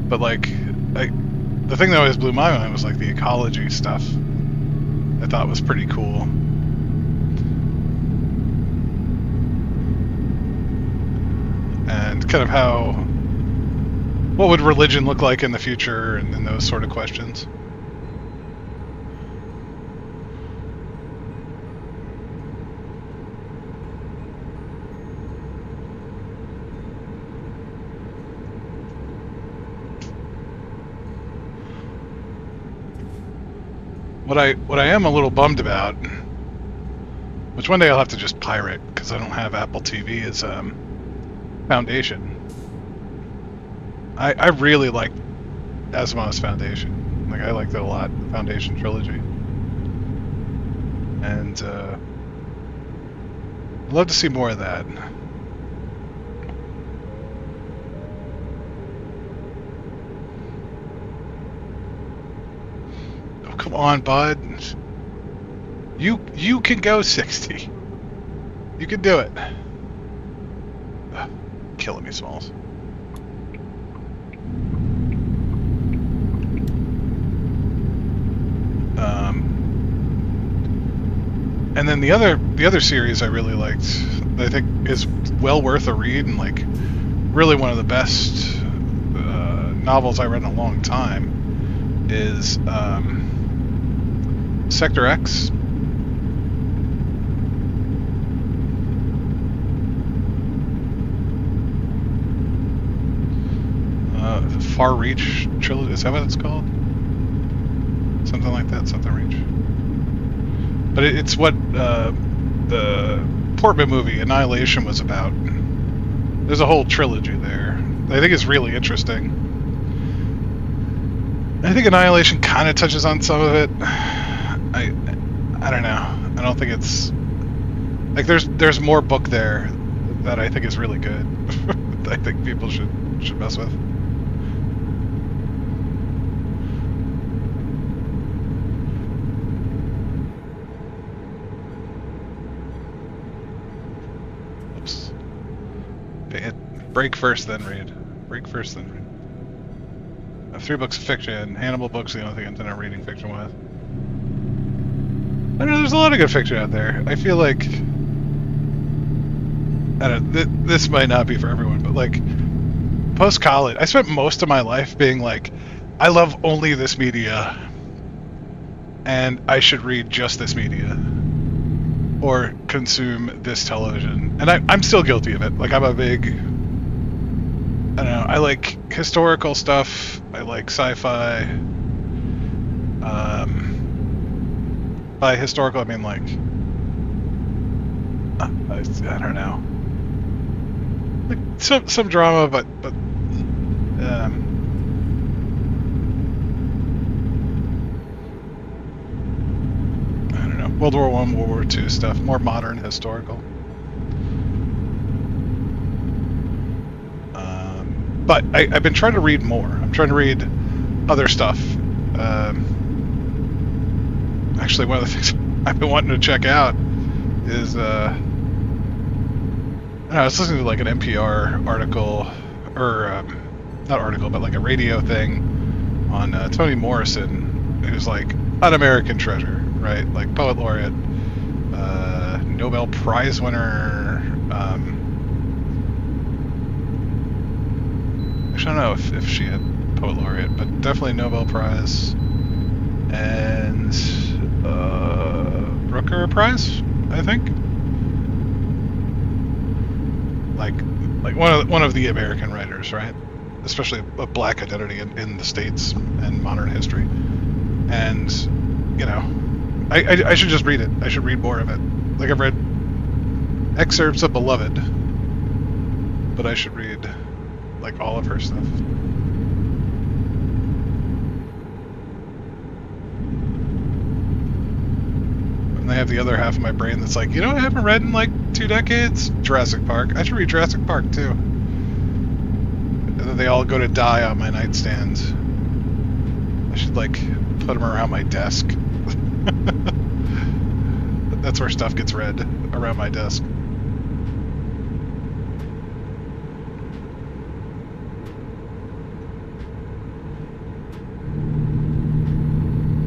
But like, the thing that always blew my mind was like the ecology stuff. I thought was pretty cool. And kind of how, what would religion look like in the future, and those sort of questions. What I am a little bummed about, which one day I'll have to just pirate because I don't have Apple TV, is Foundation. I really like Asimov's Foundation. Like, I liked it a lot, the Foundation trilogy. And I'd love to see more of that. Oh, come on, bud. You can go 60. You can do it. Ugh, killing me, Smalls. And then the other series I really liked, that I think is well worth a read, and like really one of the best novels I read in a long time, is Sector X. Far Reach trilogy, is that what it's called? Something like that, Something Reach. But it's what the Portman movie Annihilation was about. There's a whole trilogy there. I think it's really interesting. I think Annihilation kind of touches on some of it. I don't know. I don't think it's like there's more book there that I think is really good. I think people should mess with. Oops. Break first, then read. Break first, then read. I have 3 books of fiction. Hannibal books are the only thing I intend on reading fiction with. I don't know, there's a lot of good fiction out there. I feel like... I don't know, this might not be for everyone, but like... Post-college, I spent most of my life being like, I love only this media, and I should read just this media. Or consume this television. And I'm still guilty of it. Like, I'm a big... I don't know, I like historical stuff, I like sci-fi. By historical, I mean like... I don't know. Like, some drama, but I don't know. World War I, World War II stuff, more modern historical. But I've been trying to read more. I'm trying to read other stuff. Actually, one of the things I've been wanting to check out is I don't know, I was listening to like an NPR article, or not article, but like a radio thing on Toni Morrison, who's like an American treasure, right? Like poet laureate, Nobel Prize winner. I don't know if she had poet laureate, but definitely Nobel Prize and Brooker Prize, I think. Like one of the American writers, right? Especially a black identity in the States and modern history. And you know, I should just read it. I should read more of it. Like, I've read excerpts of Beloved, but I should read like all of her stuff. And I have the other half of my brain that's like, you know what I haven't read in like 2 decades? Jurassic Park. I should read Jurassic Park too. And then they all go to die on my nightstand. I should like put them around my desk. That's where stuff gets read, around my desk.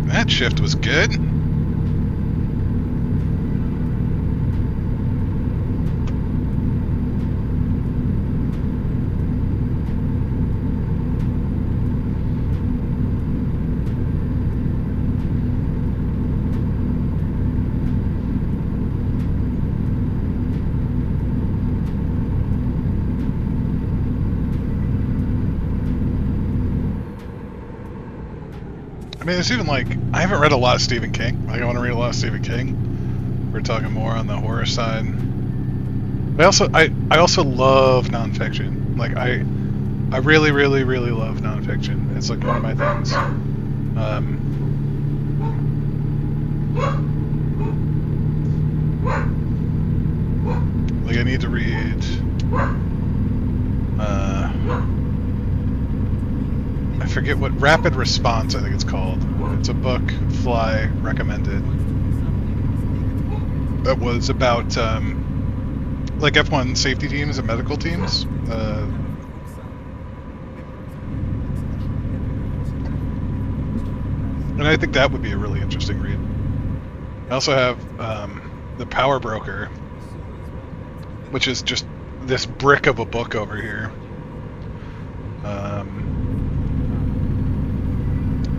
That shift was good. I mean, there's even like I haven't read a lot of Stephen King. Like I want to read a lot of Stephen King. We're talking more on the horror side. I also love nonfiction. Like I really love nonfiction. It's like one of my things. Like I need to read. I forget what Rapid Response I think it's called. It's a book Fly recommended. That was about like F1 safety teams and medical teams. And I think that would be a really interesting read. I also have The Power Broker, which is just this brick of a book over here.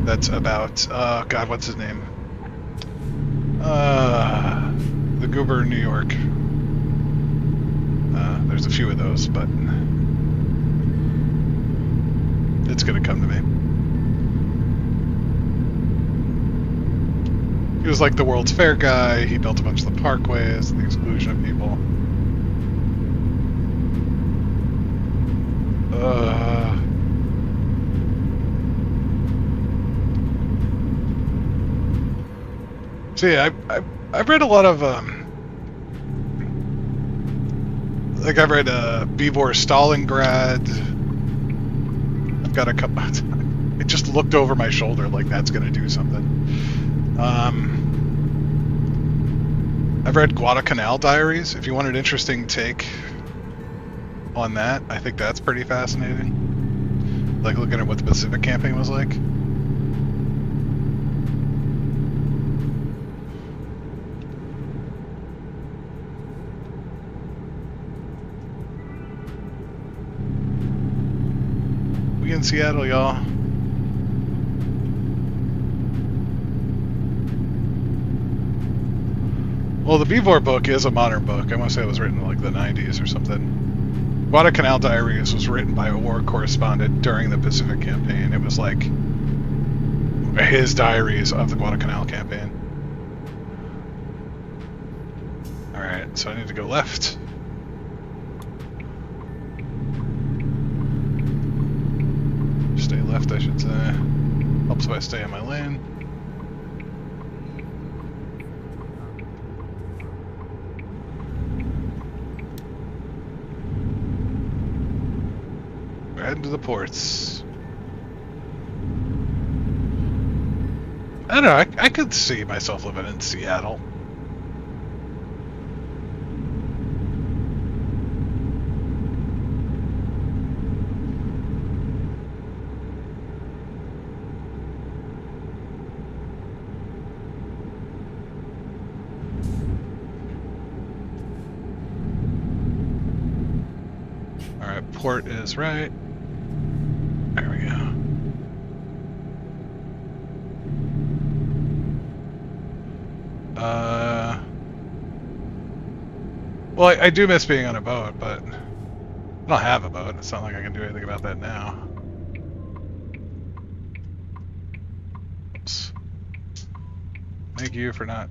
That's about, God, what's his name? The Goober in New York. There's a few of those, but it's going to come to me. He was like the World's Fair guy. He built a bunch of the parkways to the exclusion of people. So yeah, I've read a lot of like I've read Bivor Stalingrad. I've got a couple. It just looked over my shoulder like that's gonna do something. I've read Guadalcanal Diaries. If you want an interesting take on that, I think that's pretty fascinating. Like looking at what the Pacific camping was like. We in Seattle, y'all. Well, the Bivor book is a modern book. I want to say it was written in like the 90s or something. Guadalcanal Diaries was written by a war correspondent during the Pacific campaign. It was like his diaries of the Guadalcanal campaign. Alright, so I need to go left. Stay left, I should say. Helps if I stay in my lane. We're heading to the ports. I don't know, I could see myself living in Seattle. Alright, port is right. There we go. Well, I do miss being on a boat, but I don't have a boat. It's not like I can do anything about that now. Oops. Thank you for not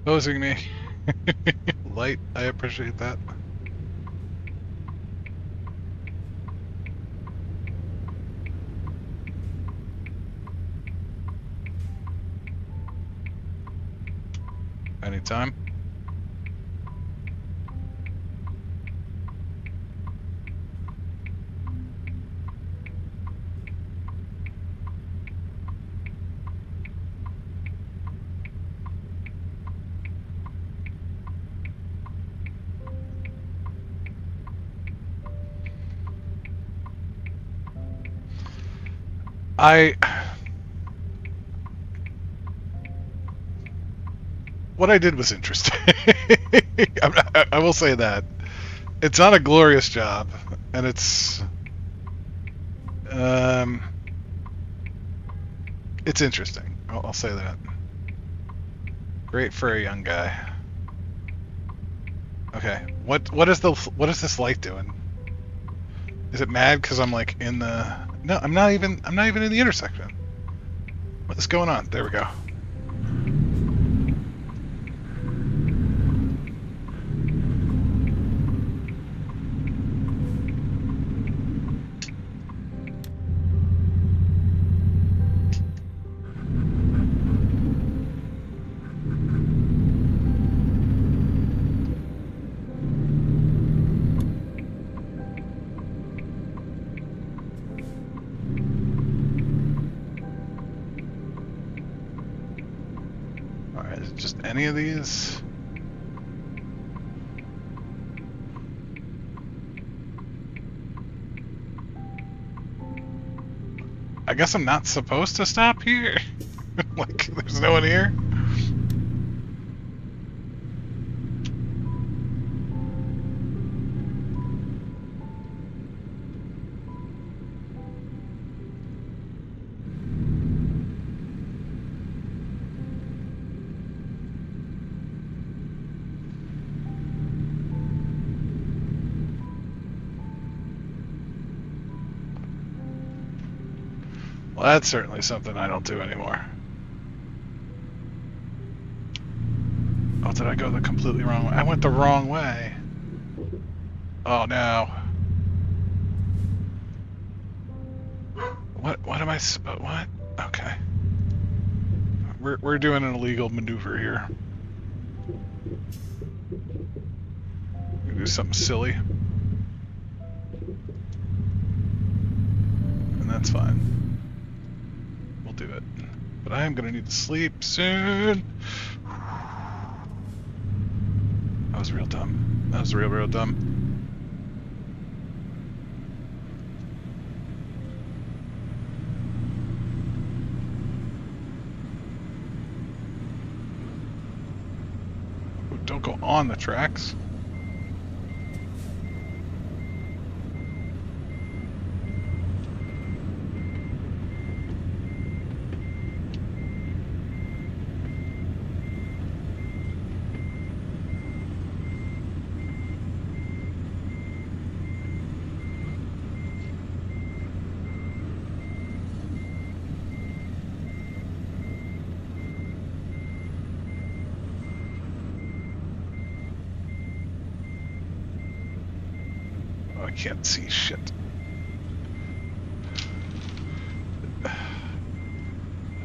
posing me. Light, I appreciate that. Anytime. What I did was interesting. I will say that. It's not a glorious job, and it's interesting. I'll say that. Great for a young guy. Okay, what is this light doing? Is it mad because I'm like in the? No, I'm not even in the intersection. What's going on? There we go. Alright, is it just any of these? I guess I'm not supposed to stop here? Like, there's no one here? Well, that's certainly something I don't do anymore. Oh, did I go the completely wrong way? I went the wrong way. Oh no. What am I what? Okay. We're doing an illegal maneuver here. We're gonna do something silly. And that's fine. We'll do it. But I am gonna need to sleep soon. That was real dumb. That was real dumb. Ooh, don't go on the tracks. I can't see shit.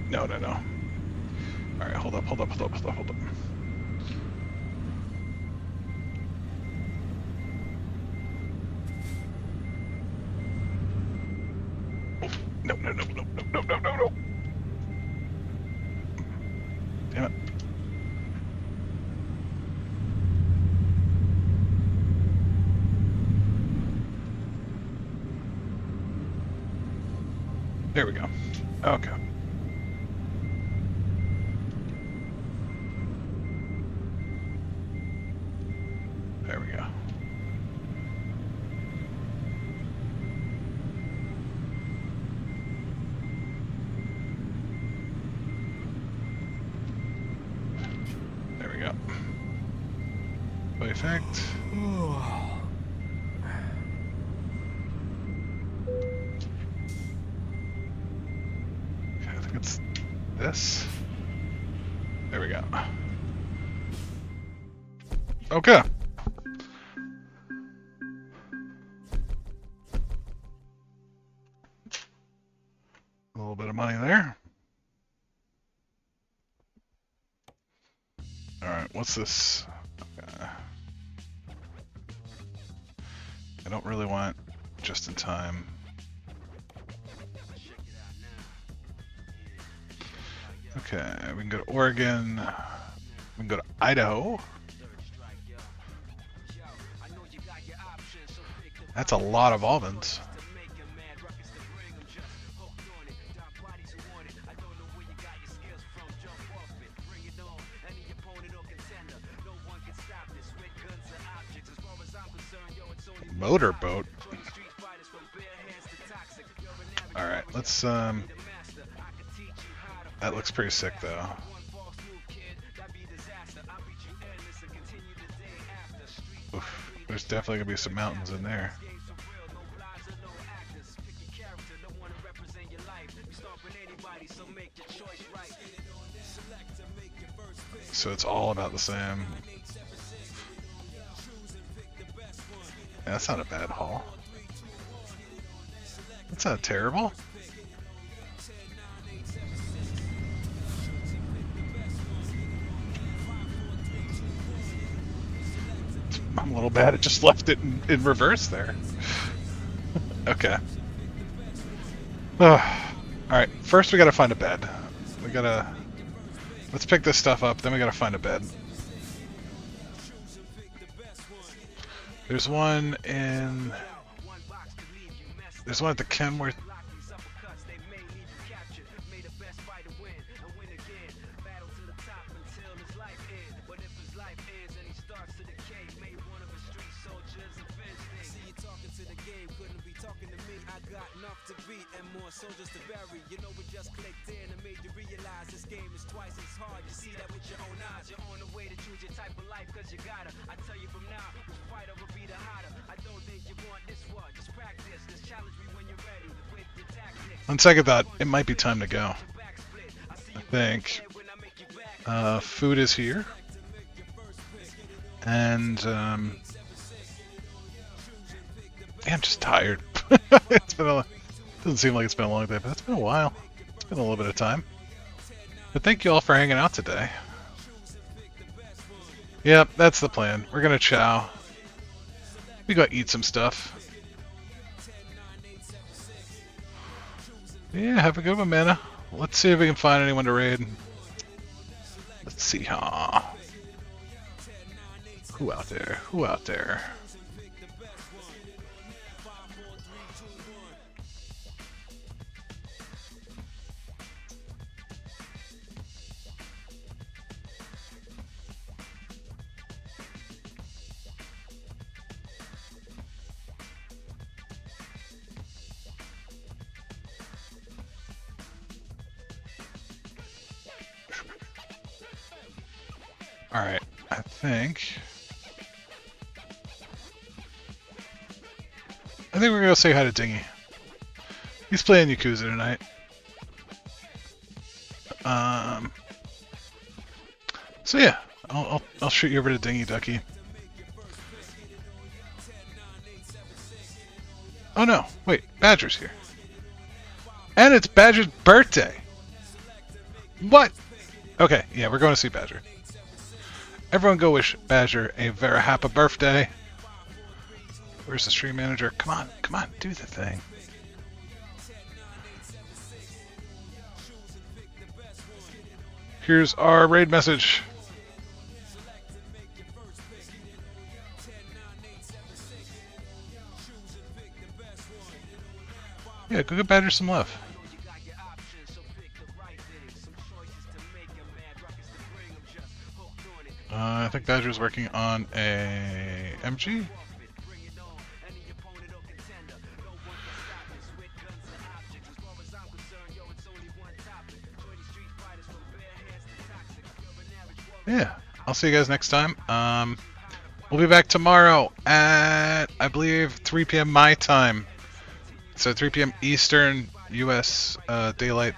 No. Alright, hold up. Oh, no. Damn it. There we go. Okay. There we go. There we go. Perfect. It's this. There we go. Okay. A little bit of money there. Alright, what's this? I don't really want just in time. Okay, we can go to Oregon. We can go to Idaho. That's a lot of almonds. Motorboat. All right, let's that looks pretty sick though. Oof, there's definitely gonna be some mountains in there. so it's all about the same. Yeah, that's not a bad haul. That's not terrible. I'm a little bad. It just left it in reverse there. Okay. Alright, first we gotta find a bed. We gotta... Let's pick this stuff up, then we gotta find a bed. There's one in... There's one at the Kenworth... On second thought, it might be time to go. I think. Food is here. And, yeah, I'm just tired. It's been a... Doesn't seem like it's been a long day, but it's been a while. It's been a little bit of time. But thank you all for hanging out today. Yep, that's the plan. We're gonna chow. We gotta eat some stuff. Yeah, have a good one, Mana. Let's see if we can find anyone to raid. Let's see, huh? Who out there? Who out there? Alright, I think we're gonna go say hi to Dingy. He's playing Yakuza tonight. So yeah, I'll shoot you over to Dingy Ducky. Oh no, wait, Badger's here. And it's Badger's birthday! What? Okay, yeah, we're going to see Badger. Everyone go wish Badger a very happy birthday. Where's the stream manager? Come on, do the thing. Here's our raid message. Yeah, go give Badger some love. I think Badger's working on a MG. Yeah, I'll see you guys next time. We'll be back tomorrow at, I believe, 3 p.m. my time. So 3 p.m. Eastern U.S. Daylight.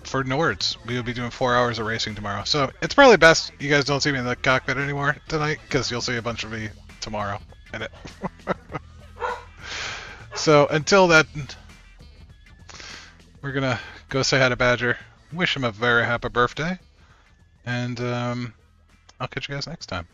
For Nords. We will be doing 4 hours of racing tomorrow. So it's probably best you guys don't see me in the cockpit anymore tonight, because you'll see a bunch of me tomorrow in it. So until then, we're going to go say hi to Badger. Wish him a very happy birthday. And I'll catch you guys next time.